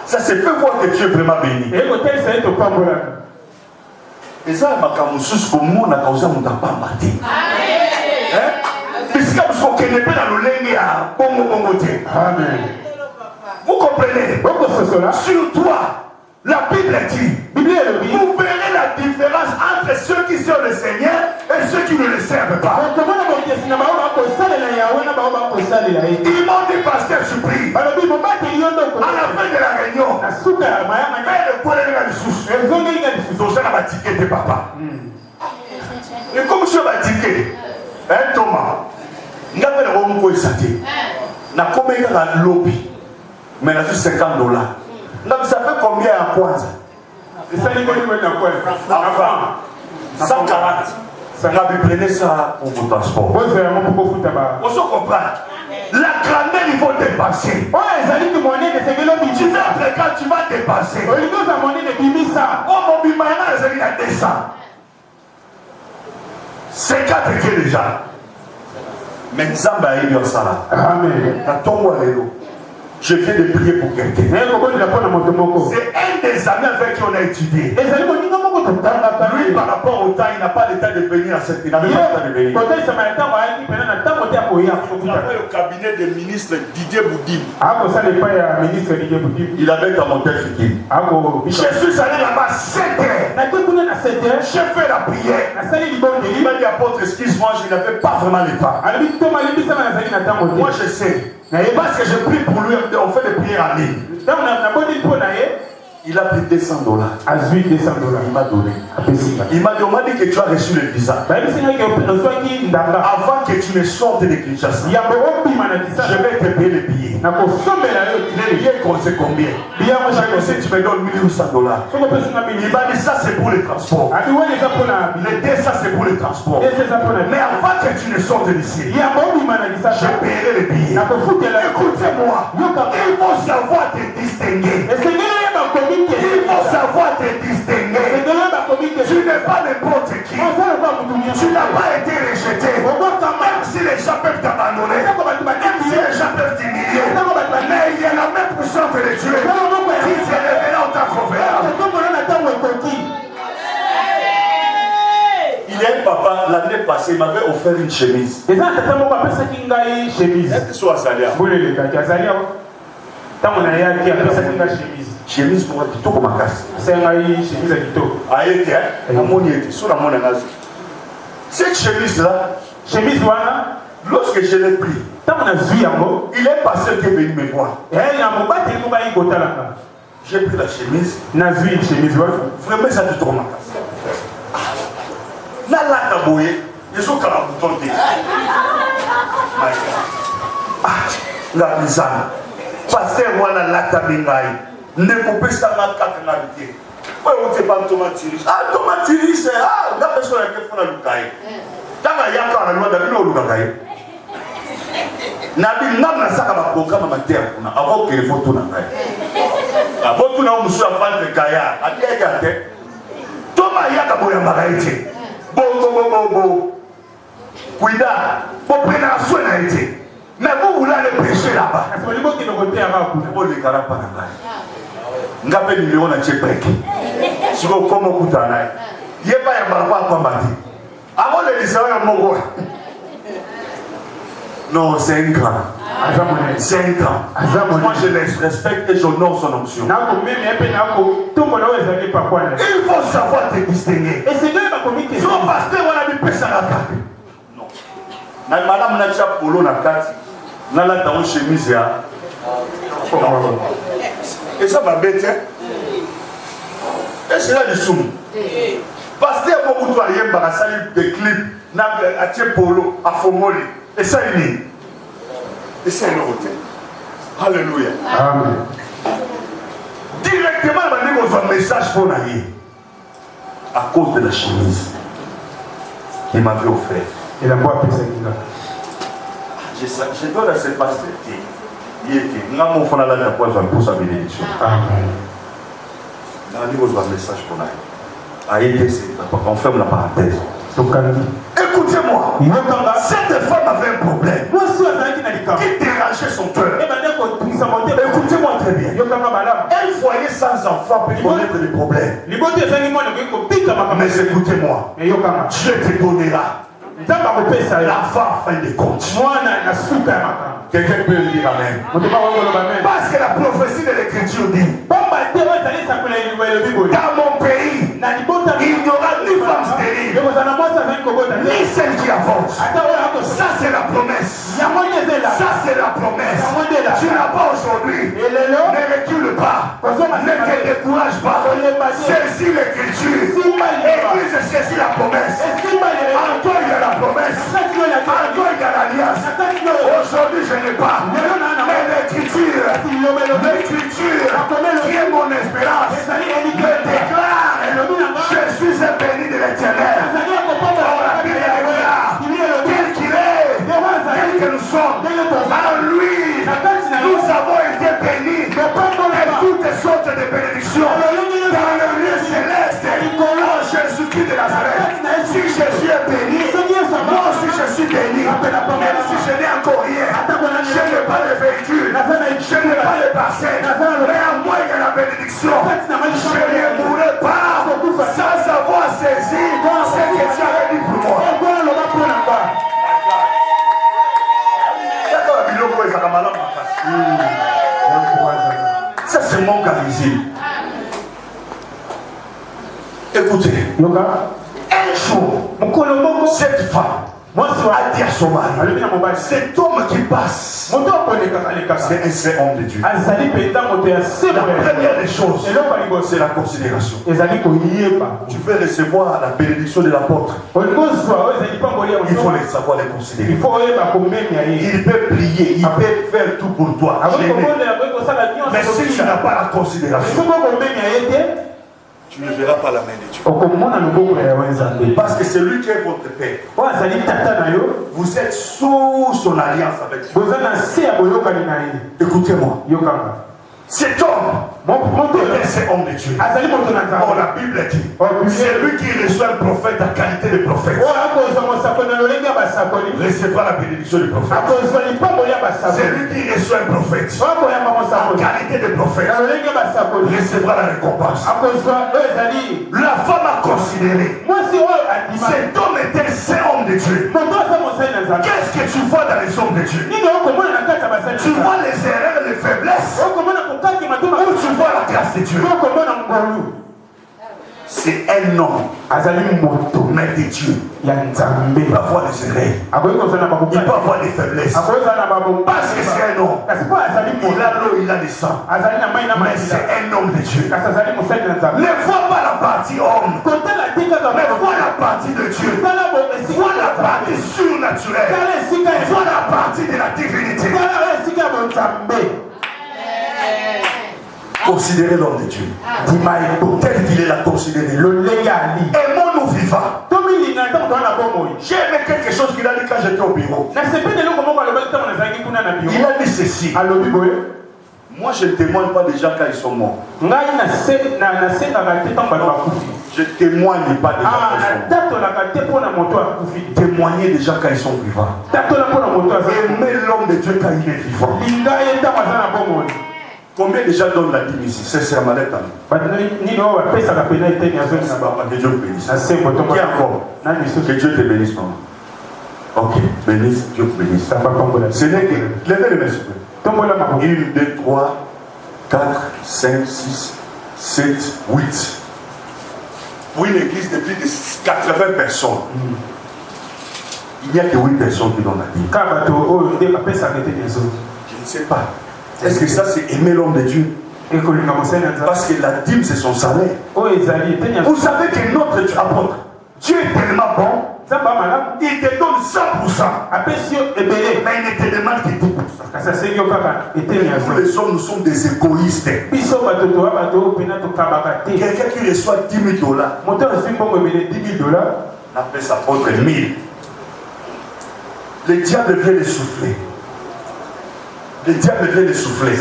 Ça s'est fait voir que tu es vraiment béni. Et ça, je comme nous, on a causé mon tapin battu. Vous comprenez? Sur toi, la Bible dit, vous verrez la différence entre ceux qui servent le Seigneur et ceux qui ne le servent pas. Ils m'ont dit, pasteur, je prie. À la fin de la réunion, papa. Et comme je vais dire, Thomas, na lobby, mais il a juste $50. Donc ça fait combien à Kwanza? 140. Ça va prenez ça pour vos transports. On se comprend. La grandeur, il faut dépasser. Tu veux être quand tu vas dépasser. Oh mon bimana, il y a 200. 50 qui déjà. Mais Nzamba a eu ça là. Amen. Je viens de prier pour quelqu'un. C'est un des amis avec qui on a étudié. Lui, par rapport au temps, il n'a pas le temps de venir à cette. Il n'avait pas le temps de venir. Il avait le cabinet des ministres Didier Boudim. Il avait dans mon texte. Je suis allé là-bas 7 heures. J'ai fait la prière. Il m'a dit, apôtre, excuse-moi, je n'avais pas vraiment le temps. Moi, je sais. Parce que je prie pour lui, on fait des prières en ligne. Il a pris $200. Il m'a donné. Il m'a demandé que tu as reçu le visa. Avant que tu ne sortes de Kinshasa, je vais te payer les billets. Les billets, c'est combien? Je sais, tu me donnes $1 800. Il m'a dit ça, c'est pour le transport. Les 200, c'est pour le transport. Mais avant que tu ne sortes d'ici, je paierai les billets. Écoutez-moi, il faut savoir te distinguer. Il faut savoir te distinguer. Tu n'es pas n'importe qui. Tu n'as pas été rejeté. Même si les gens peuvent t'abandonner, même si les gens peuvent t'humilier, mais il y a la même puissance de Dieu qui s'est révélée en tant qu'envers. Il y a un papa, l'année passée, il m'avait offert une chemise. Est-ce que soit Azalia? Chemise pour un petit comme casse. C'est un chemise à Kito. Aïe, cette chemise-là, lorsque je l'ai pris, il est passé qui est venu me voir. J'ai pris la chemise. Vraiment, ça te tourne ma casse. Là, taboué, ils ont qu'à la bouton de. La misère. Pasteur, voilà la tabingaï. Ne coupez ça ma carte n'habité. Oui, on ne sait pas tomatiris. Ah, tomatiris, c'est. Ah, la personne qui fait la lucaille. Dans la yaka, la loi d'abord, le lucaille. Nabi, n'a pas ça comme un programme à terre. Avant que les photos n'aient. Avant tout, on se fait de Kaya. À qui est-ce Thomas Yaka Boyamaraïti. Bon. Cuida. Pour prendre soin d'Haïti. Mais vous voulez aller prêcher là-bas. Vous voulez les carapes là-bas. Vous avez des millions de Tchèques. Si vous comme vous êtes là, il n'y a pas de barbe à combattre. Avant de dire ça, il y a un mot. Non, c'est un grand. C'est un grand. Moi, je les respecte et j'honore son onction. Il faut savoir te distinguer. Son pasteur, on a dit pesaka non na malamu na tia polo na kati na la ta chemise ya et ça va bête et c'est là du soum pasteur beaucoup toi yemba na sali des clips na a tia polo a fomoli et ça il et ça il roté alléluia amen directement il m'a dit qu'on message pour naïe à cause de la chemise qu'il m'avait offert. Et la boîte c'est qui là. Je dois la cette pasteur il était n'a mon fond là la pour sa bénédiction. Amen. Dans dit qu'on message pour naïe. A été c'est on ferme la parenthèse. Écoutez-moi, cette femme avait un problème qui dérangeait son cœur. Écoutez-moi très bien. Un foyer sans enfant peut connaître des problèmes. Mais écoutez-moi, Dieu te donnera la fin de compte. Quelqu'un peut le dire amen. Parce que la prophétie de l'écriture dit dans mon pays, il n'y aura ni femme stérile, ni celle qui avorte. Ça c'est la promesse. Ça c'est la promesse. Tu n'as pas aujourd'hui. Ne recule pas. Ne te décourage pas. Saisis l'écriture. Et je saisis la promesse. En toi il y a la promesse. En toi il y a l'alliance. Aujourd'hui je n'ai pas. Mais l'écriture qui est mon espérance me déclare je suis un béni de l'Éternel. La Bible déclare tel qu'il est, tel que nous sommes, en lui nous avons été bénis de toutes sortes de bénédictions dans le lieu céleste en Jésus-Christ de Nazareth. Si Jésus est béni, moi aussi je suis béni. Même si je n'ai encore rien, je n'ai pas de véhicule, je n'ai pas de parcelle, mais à moi il y a la bénédiction. Je ne mourrai pas sans avoir saisi ce que tu avais dit pour moi. Ça c'est mon charisme. Écoutez, un jour, cette femme a dit à son mari, cet homme qui passe, c'est un homme de Dieu. La première des choses, c'est la considération. Tu veux recevoir la bénédiction de l'apôtre, il faut les savoir les considérer. Il peut prier, il peut faire tout pour toi. Mais si tu n'as pas la considération, tu ne verras pas la main de Dieu. Parce que c'est lui qui est votre père. Vous êtes sous son alliance avec lui. Écoutez-moi. Cet homme, c'est homme de Dieu. Oh, la Bible dit, c'est lui qui reçoit un prophète à qualité de prophète. Recevra la bénédiction du prophète. C'est lui qui reçoit un prophète à qualité de prophète. Recevra la récompense. La femme a considéré. Cet homme était un homme de Dieu. Qu'est-ce que tu vois dans les hommes de Dieu? Tu vois les erreurs, les faiblesses. Où tu vois la grâce de Dieu? C'est un homme, mais de Dieu. Il peut avoir des erreurs, il peut avoir des faiblesses. Parce que c'est un homme. Il a l'eau, il a le sang. Mais c'est un homme de Dieu. Ne vois pas la partie homme, mais vois la partie de Dieu. Vois la partie surnaturelle. Vois la partie de la divinité. Considérez l'homme de Dieu. Tel qu'il est là, considéré. Aimons-nous vivants. J'ai aimé quelque chose qu'il a dit quand j'étais au bureau. Il a dit ceci. Moi je ne témoigne pas des gens quand ils sont morts. Je ne témoigne pas des gens quand ils sont morts. Témoigner des gens quand ils sont vivants. Aimer l'homme de Dieu quand il est vivant. Combien de gens donnent la dîme ici? C'est ma lettre. Que Dieu vous bénisse. Qui encore? Que Dieu te bénisse. Ok, bénisse, Dieu vous bénisse. Ce n'est que. Levez les mains, s'il vous plaît. 1, 2, 3, 4, 5, 6, 7, 8. Pour une église de plus de 80 personnes. Il n'y a que 8 personnes qui donnent la dîme. Je ne sais pas. Est-ce que ça c'est aimer l'homme de Dieu? Parce que la dîme c'est son salaire. Vous savez que notre apôtre, Dieu est tellement bon, il te donne 100%. Mais il ne te demande que 10%. Nous les hommes, nous sommes des égoïstes. Quelqu'un qui reçoit 10 000 $, on appelle ça apôtre 1000. Le diable vient le souffler. Le diable vient le souffler.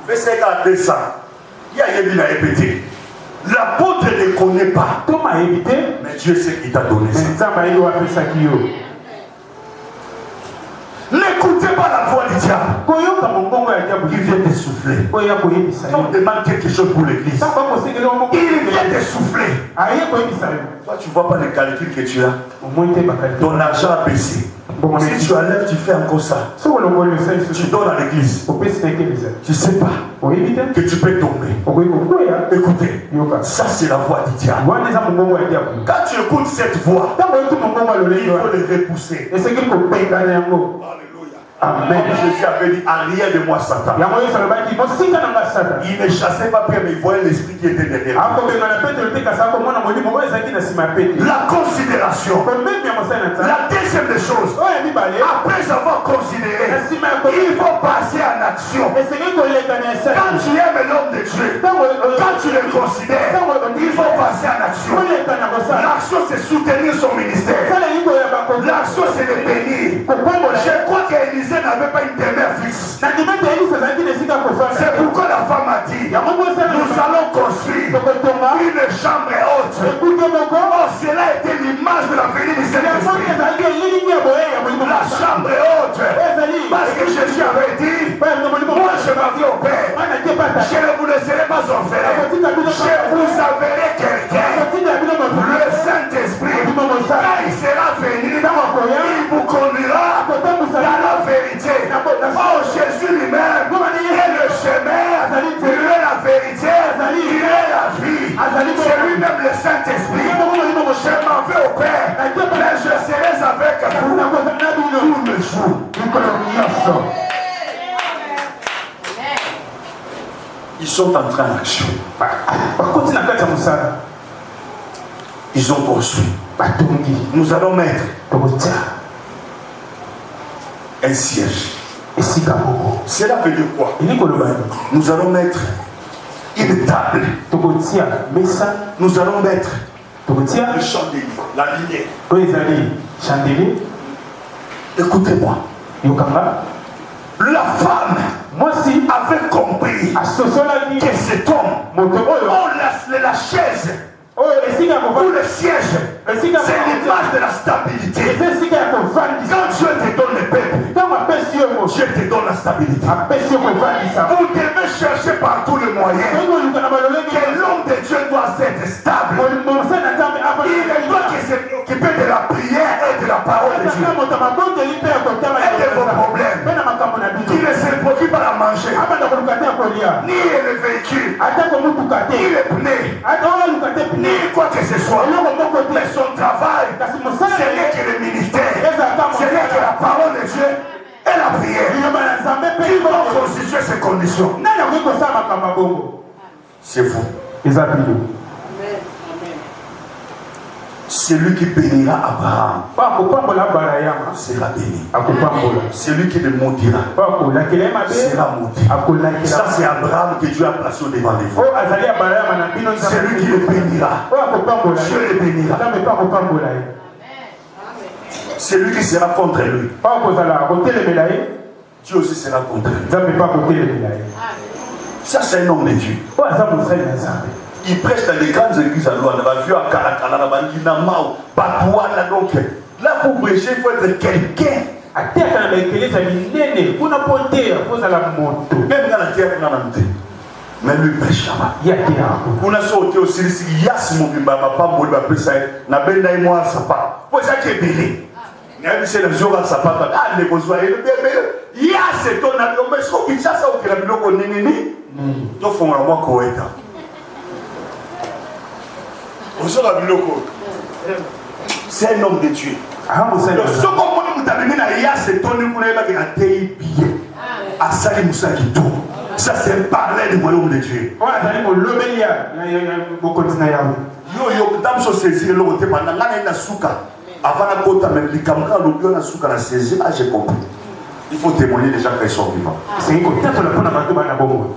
Mais c'est qu'à ça, il y a une répété. L'apôtre ne connaît pas. Mais Dieu sait qu'il t'a donné ça. N'écoutez pas la voix du diable. Il vient te souffler. On demande quelque chose pour l'église. Il vient te souffler. Toi, tu ne vois pas les calculs que tu as. Ton argent a baissé. Si tu enlèves, tu fais encore ça. Tu donnes à l'église. Tu ne sais pas que tu peux tomber. Écoutez, ça c'est la voix du diable. Quand tu écoutes cette voix, il faut les repousser. Amen. Jésus avait dit, arrière de moi Satan. Il ne chassait pas Pierre, mais il voyait l'esprit qui était derrière. La considération. La deuxième des choses, après avoir considéré, il faut passer en action. Quand tu aimes l'homme de Dieu, quand tu le considères, il faut passer en action. L'action c'est soutenir son ministère. L'action c'est le bénir. Je crois qu'Élisée n'avait pas une demeure fixe. C'est pourquoi la femme a dit, nous allons construire une chambre haute. Oh, cela était l'image de la venue du Saint-Esprit. La chambre haute. Parce que Jésus avait dit, moi je m'aviais au Père. Je ne vous laisserai pas orphelin. Je vous enverrai quelqu'un. Le Saint-Esprit. Quand il sera venu, il vous conduira dans la vérité. Oh, Jésus lui-même est le chemin, il est la vérité, il est la vie. C'est lui-même le Saint-Esprit. Je m'en vais au Père, mais je serai avec vous tous les jours. Ils sont entrés en action. Ils ont construit. Nous allons mettre un siège. Cela veut dire quoi? Nous allons mettre une table. Nous allons mettre le chandelier, la lumière. Écoutez-moi. La femme avait compris que cet homme, la chaise, ou le siège, c'est l'image de la stabilité. Quand Dieu te donne le peuple, Dieu te donne la stabilité. Vous devez chercher par tous les moyens que l'homme de Dieu doit être stable. Il doit se préoccuper de la prière et de la parole de Dieu. Et de vos problèmes. Il ne se préoccupe pas à manger, ni le véhicule, ni les pneus, ni quoi que ce soit. Mais son travail, ce n'est que le ministère, ce n'est que la parole de Dieu et la prière. Qui vont constituer ces conditions? C'est vous. Celui qui bénira Abraham sera béni. Celui qui le maudira sera maudit. Ça c'est Abraham que Dieu a placé au devant de vous. Celui qui le bénira, Dieu le bénira. Celui qui sera contre lui, Dieu aussi sera contre lui. Ça c'est un homme de Dieu. Il prêche dans les grandes églises à Luanda, à Karakala, à Banginamao, Batouana. Donc là pour prêcher, il faut être quelqu'un. Même dans la terre, on a monté. Mais lui prêche là-bas. On a sauté aussi, il y a ce mot qui m'a pas mouru, n'a pas eu moi ça pas. Pour ça qui est belé. Il y a eu ce jour à sa papa. Ah, les besoins, il y a ce ton avion, mais ce qu'il y a ça au Kirabilo, on est né. Donc, il faut vraiment qu'on ait. C'est un homme de Dieu. Ce moment où tu as venu à Yas, c'est ton nom qui a été billet. À Sali Moussa qui tout. Ça, c'est parler du royaume de Dieu. Yo, dame so saisir le côté pendant la souka. Avant la côte, même les camarades, l'audio na souka la saisir. Ah, j'ai compris. Il faut témoigner des gens qui sont vivants. C'est une côté pour la bonne bonne.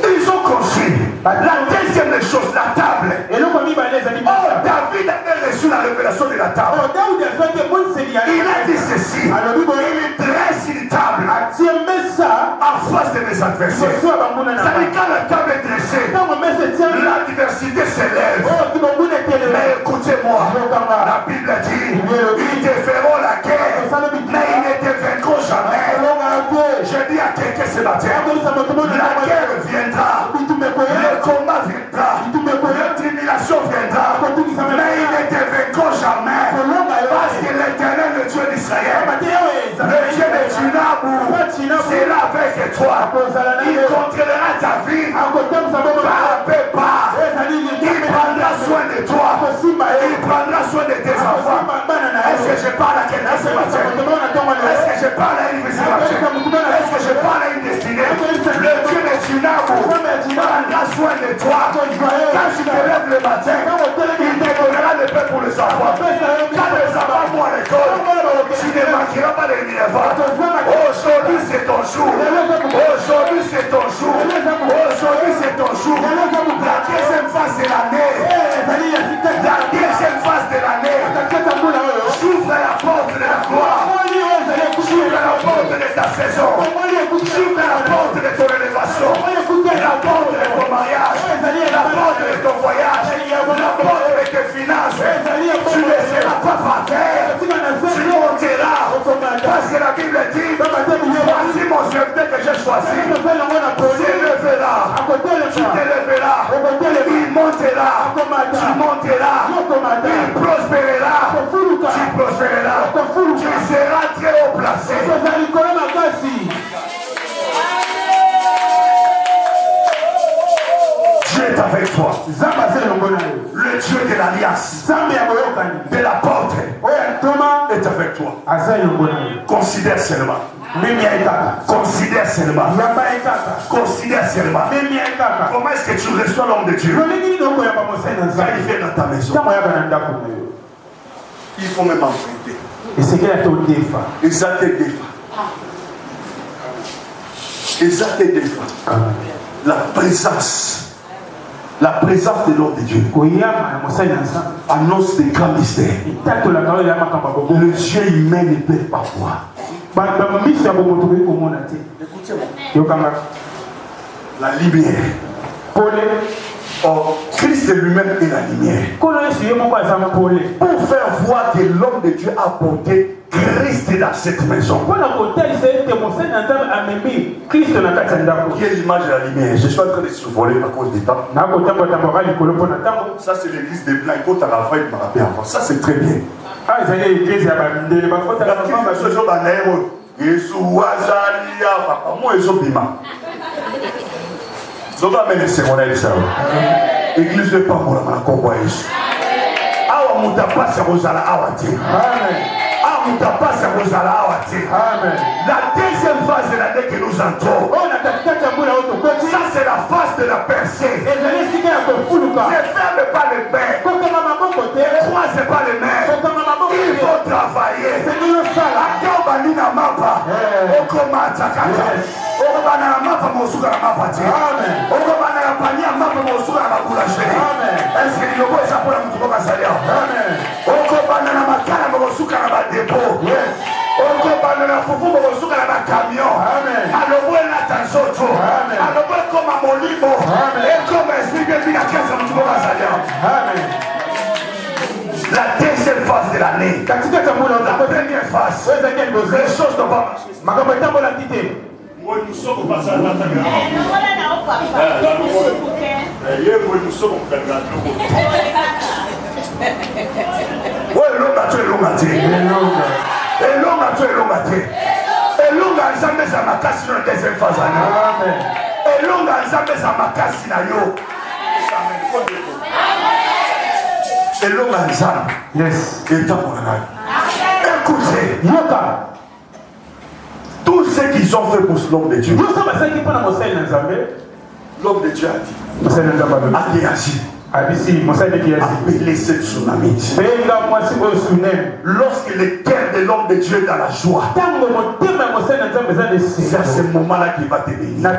Ils ont construit la deuxième des choses, la table. Oh, David a reçu la révélation de la table. Il a dit ceci. Il dresse une table en face de mes adversaires. Ça dit quand la table est dressée, la diversité s'élève. Mais écoutez-moi, la Bible dit, ils te feront la guerre, mais ils ne te vaincront jamais. Je dis à quelqu'un ce matin, la guerre viendra, le combat viendra, la tribulation viendra, mais ils ne te vaincront jamais. Parce que l'Éternel, le Dieu d'Israël, le Dieu de Tunabou, sera avec toi. Il contrôlera ta vie, pas. Il prendra soin de toi. Il prendra soin de tes enfants. Est-ce que je parle à quelqu'un ce matin? Est-ce que je parle à une vie ce matin? Est-ce que je parle à une destinée? Le Dieu de Tunabou prendra soin de toi. Quand tu te lèves le matin, il te donnera le pain pour les enfants. Quand les enfants vont à l'école, tu ne manqueras pas de minerva. Aujourd'hui c'est ton jour. Aujourd'hui c'est ton jour. Aujourd'hui c'est ton jour. La deuxième phase de l'année. La deuxième phase de l'année. J'ouvre la porte de la gloire. J'ouvre la porte de ta saison. J'ouvre la porte de ton élévation. La porte de ton mariage. La porte de ton voyage. La porte de tes finances. Tu ne seras pas par terre. Tu monteras. Parce que la Bible dit, voici mon serviteur que j'ai choisi. Tu t'élèveras. Il montera. Tu monteras. Il prospérera. Tu prospéreras. Tu seras très haut placé. Dieu est avec toi. Le Dieu de l'alliance, de la porte, est avec toi. Considère seulement. Considère seulement. Considère seulement. Comment est-ce que tu reçois l'homme de Dieu? Quand il vient dans ta maison, il faut même emprunter. Et c'est qu'il a ton défa. Et ça te défa. Et ça te défa. La présence de l'homme de Dieu annonce des grands mystères. Le Dieu humain ne peut pas voir. Écoutez-moi. La lumière. Oh, Christ lui-même est la lumière. Pour faire voir que l'homme de Dieu a porté Christ dans cette maison. Qui est l'image de la lumière? Je suis en train de survoler à cause du temps. Ça, c'est l'église des Blancs. Quand tu as la faille, je me rappelle avant. Ça, c'est très bien. Église de Pambola, ma convoyage. Awa mutapasa rozala awati. Amen. Awa mutapasa rozala awati. Amen. La deuxième phase de l'année que nous entrons. Ça c'est la phase de la percée. Ne ferme pas les mains. Croise pas les mains. Il faut travailler. Akobandina mapa. Okomata kata. Okobana mapa mosuka mapa ti. Amen. Okobana pania mapa mosuka na bakulaje. Amen. Est-ce que le bois ça pour la mutuko kasalia? Amen. Okobana na makala mosuka na ba dépôt. Yes. Okobana na fufu mosuka na ba camion. Amen. Alobo na tansoto. Amen. Alobo comme molimo. Amen. Et comme esprit de vie na kesa mutuko kasalia. Amen. La deuxième phase de l'année. La première phase. Les choses ne vont pas marcher. Oui, nous sommes au passage de la table. Nous sommes au passage oui, l'homme a tué l'homme a tué. Et l'homme a tué l'homme a tué. Et l'homme a jamais sa makasi dans la deuxième phase. Et l'homme a jamais sa makasi na yo. Et l'homme a jamais. Yes. Et tant qu'on a. Écoutez. Yoka. Tout ce qu'ils ont fait pour l'homme de Dieu. L'homme de Dieu a dit. Appelez ce tsunami. Lorsque le cœur de l'homme de Dieu est dans la joie, c'est à ce moment-là qu'il va te bénir.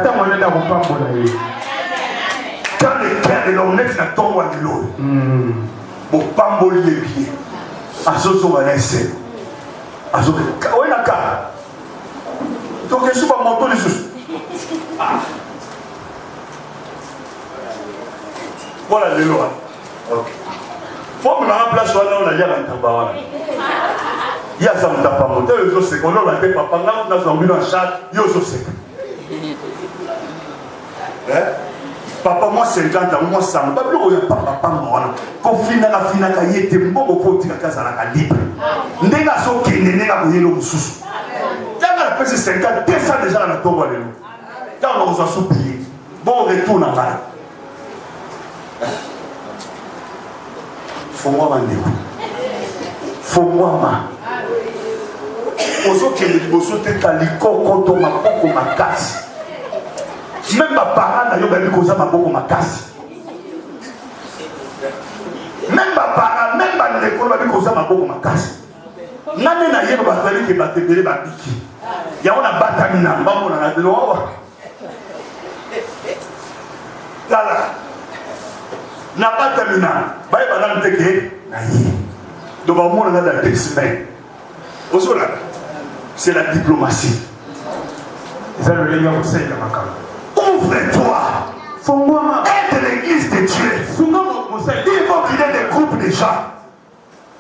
Quand le cœur de l'homme est dans ton roi de l'eau, mon pamboli est bien. Azozo va laisser. Azozo. Oui, d'accord. Donc, je suis pas monté les sous. Voilà le loi. Ok. Faut me la place où on a dit à l'Antabawana. Il y a ça, on t'a pas monté. Il y a ça, on a dit papa, on a mis dans le chat. Il y a ça. Papa, moi 50 ans, moi 100 ans. Papa, moi, quand fina ka yete mboko ko tika kaza la libre. Ndenga so kende ndenga ko yelo mususu. Tanga la pese 50, 200 déjà na tomba lelo. Tanga on s'en souplie. Bon retour na bas. Faut-moi mandeko. Faut-moi ma. Ozo kende liboso te kaliko koto mapoko makasi. Même ma parent n'a pas dit ça m'a beaucoup makasi. Même ma parent, même ma l'école m'a dit ça m'a beaucoup makasi. Nane na yé ba tali ke ba tebele ba biki. Ya on a batamina, ba mo na delo wa. Tala. Na batamina, ba ba na teke na yé. Do ba mo na da texte. Osola. C'est la diplomatie. Ça le lien au sein de la makala. Ouvre-toi. Aide l'église de Dieu. Il faut qu'il y ait des groupes de gens.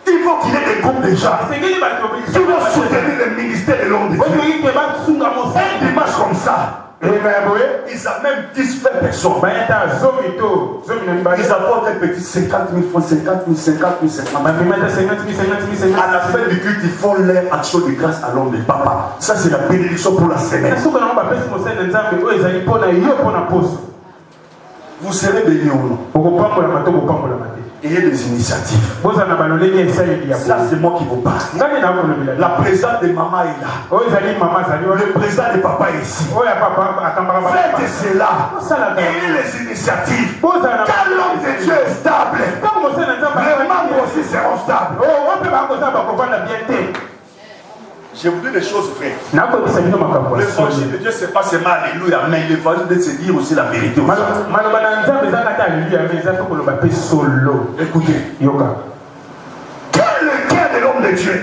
Il faut qu'il y ait des groupes de gens qui vont soutenir le ministère de l'homme de Dieu. Un dimanche comme ça. Ils ont même 10 personnes. Ils apportent un petit 50 000 francs, 50 000, 50 000, 50 000. À la fin du culte, ils font leur action de grâce à l'homme de papa. Ça, c'est la bénédiction pour la semaine. Vous serez bénis ou non? Ayez des initiatives. Ça, c'est moi qui vous parle. La présence de maman est là. Le président de papa est ici. Faites cela. Ayez les initiatives. Quand l'homme de Dieu est stable, les membres aussi seront stables. Je vous dis des choses vraies. L'évangile de Dieu, c'est pas seulement alléluia, mais l'évangile de se dire aussi la vérité. Écoutez, quel est le cœur de l'homme de Dieu?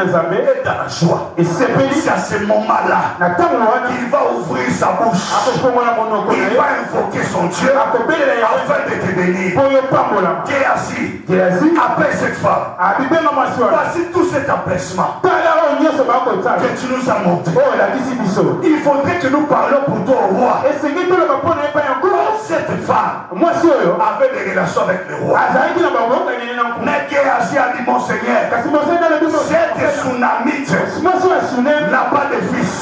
Est dans la joie. Et c'est à ce moment-là qu'il va ouvrir sa bouche. Il va invoquer son Dieu afin de te bénir. Géasi, appelle cette femme. Voici tout cet empressement que tu nous as montré. Il faudrait que nous parlions pour toi au roi. Cette femme avait des relations avec le roi. Mais Géasi a dit, mon Seigneur, cette tsunamite n'a pas de fils.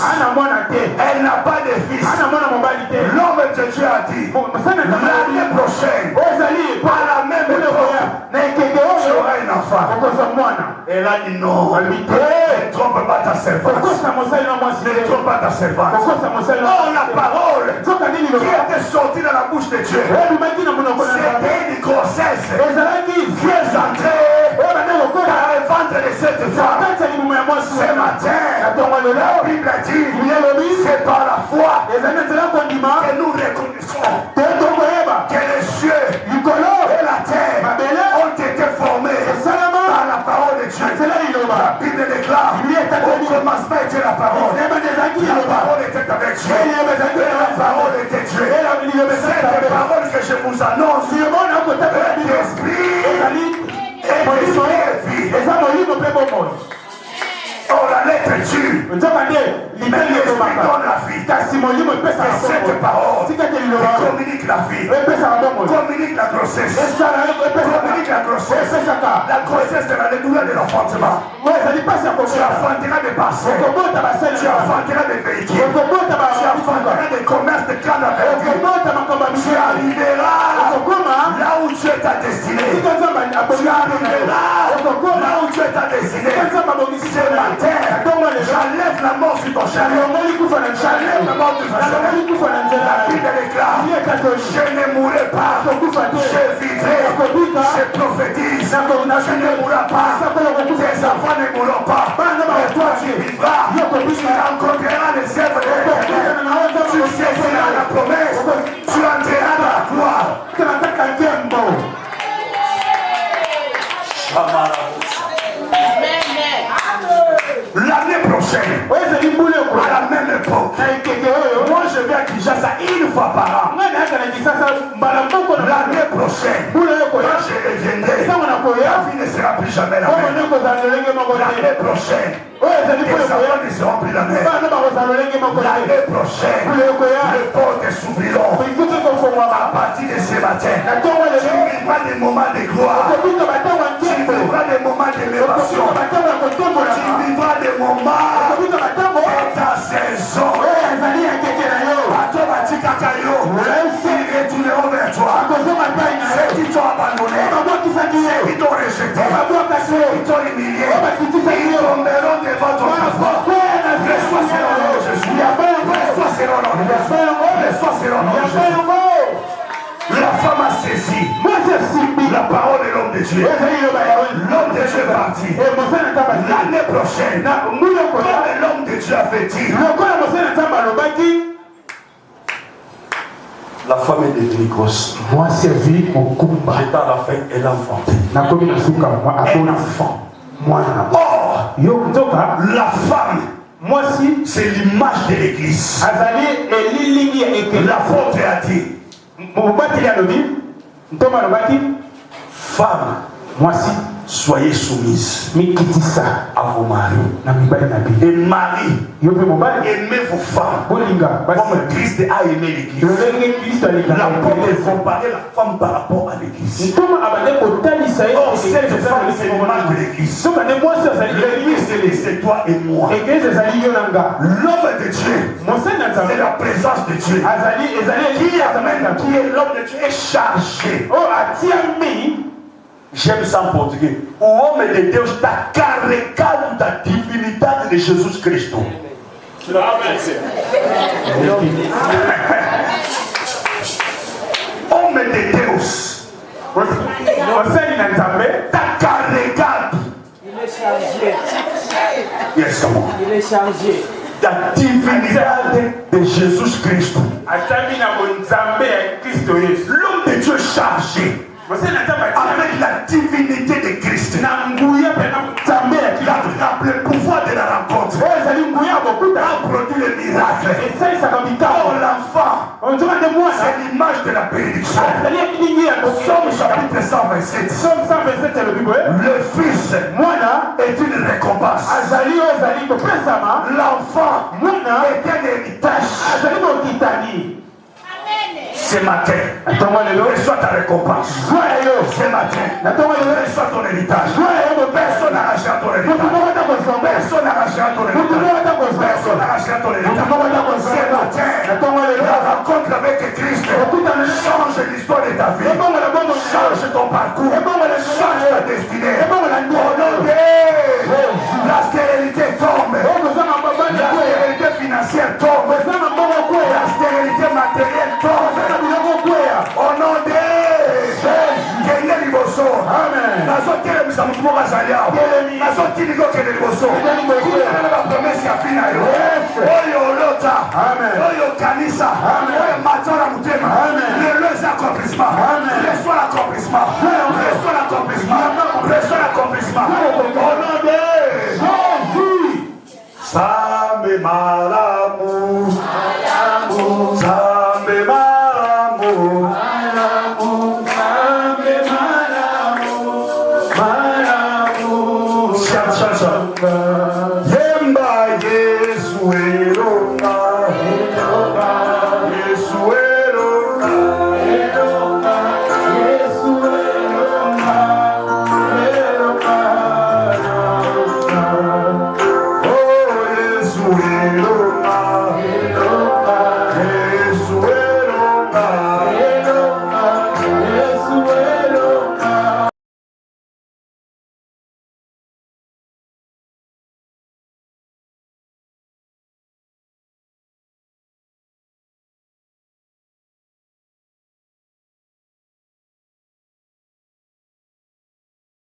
Elle n'a pas de fils. L'homme de Dieu a dit, l'année prochaine, par la même époque, tu auras un enfant. Elle a dit non. Ne trompe pas ta servante. Ne trompe pas ta servante. Oh, la parole qui était sortie dans la bouche de Dieu, c'était une grossesse qui est entrée dans le ventre de cette femme. Ce matin, la Bible dit, c'est par la foi que nous reconnaissons que les cieux et la terre ont été formés par la parole de Dieu. La Bible déclare, au commencement était la parole. La parole était avec Dieu. La parole était Dieu. Cette parole que je vous annonce, l'esprit et l'esprit est vie. Oh, la lettre tue. Mais l'esprit donne la vie. Et cette parole communique la vie, communique la grossesse, communique la grossesse. La grossesse de la douleur de l'enfantement. Tu enfanteras des bassins, tu enfanteras des véhicules, tu enfanteras des commerces de canne à tu arriveras là où tu es ta destinée. Tu arriveras là où tu es ta destinée. Ce matin, j'enlève la mort sur ton chariot. J'enlève la mort sur ton chariot. La Bible déclare, je ne mourrai pas, je vivrai, je prophétise, je ne mourrai pas, tes enfants ne mourront pas, mais toi tu vivras, tu rencontreras les œuvres de l'Éternel, tu saisiras la promesse, tu entreras dans la gloire. L'année prochaine, à la même époque, moi je vais à Kinshasa une fois par an. L'année prochaine, quand je reviendrai, la vie ne sera plus jamais la même. L'année prochaine, les enfants ne seront plus la même. L'année prochaine, les portes s'ouvriront. À partir de ce matin, tu vivras des moments de gloire. Tu vivras des moments d'élévation. Tu vivras des moments de ta saison. Ils retourneront vers toi. Ceux qui t'ont abandonné, ceux qui t'ont rejeté, ceux qui t'ont humilié, ils tomberont devant ton passeport. Reçois selon le nom de Jésus. Reçois selon le nom de Jésus. Reçois selon le nom de Jésus. La femme a saisi la parole de l'homme de Dieu. L'homme de Dieu est parti. L'année prochaine, comme l'homme de Dieu avait dit, la femme est devenue grosse. Moi, servi au combat. J'étais à la fin, elle a enfanté. Un enfant. Or, la femme, moi si, c'est l'image de l'église. L'apôtre a dit, femme, moi si, soyez soumise à vos maris. Et mari, aimez vos femmes comme Christ a aimé l'église. L'apôtre comparait la femme par rapport à l'église. Or, cette femme, c'est l'image de l'église. L'église, c'est toi et moi. L'homme de Dieu, c'est la présence de Dieu. Qui est l'homme de Dieu est chargé. J'aime ça en portugais. O homem de Deus está carregado da divinidade de Jesus Cristo. Homem de Deus. Você está carregado. Il est chargé. Yes, come on. Il est chargé. Da divinidade de Jesus Cristo. L'homme de Dieu est chargé avec la divinité de Christ. Le pouvoir de la rencontre a produit le miracle. Oh, l'enfant, c'est l'image de la bénédiction. Somme chapitre 127. Le fils est une récompense. L'enfant est un héritage. Ce matin, reçois ta récompense. Ce matin, reçois ton héritage. Personne n'arrachera ton héritage. Personne n'arrachera ton héritage. Personne n'arrachera ton héritage. Ce matin, la rencontre avec Christ change l'histoire de ta vie. Change ton parcours. Change ta destinée. Au nom de la stérilité tombe. La stérilité financière tombe. La stérilité matérielle tombe. Au nom de Jésus, liboso. Nazotele misamutu mo bazalia. Nazotili go kele liboso. Kuna na promesse ya fina yo. Oyo lota. Oyo kanisa. Oyo matora mutema. Le accomplissement. Reçois l'accomplissement. Reçois l'accomplissement. Reçois l'accomplissement. Au nom de Jésus. Sambe malamu. Sambe malamu. Yemba Loué.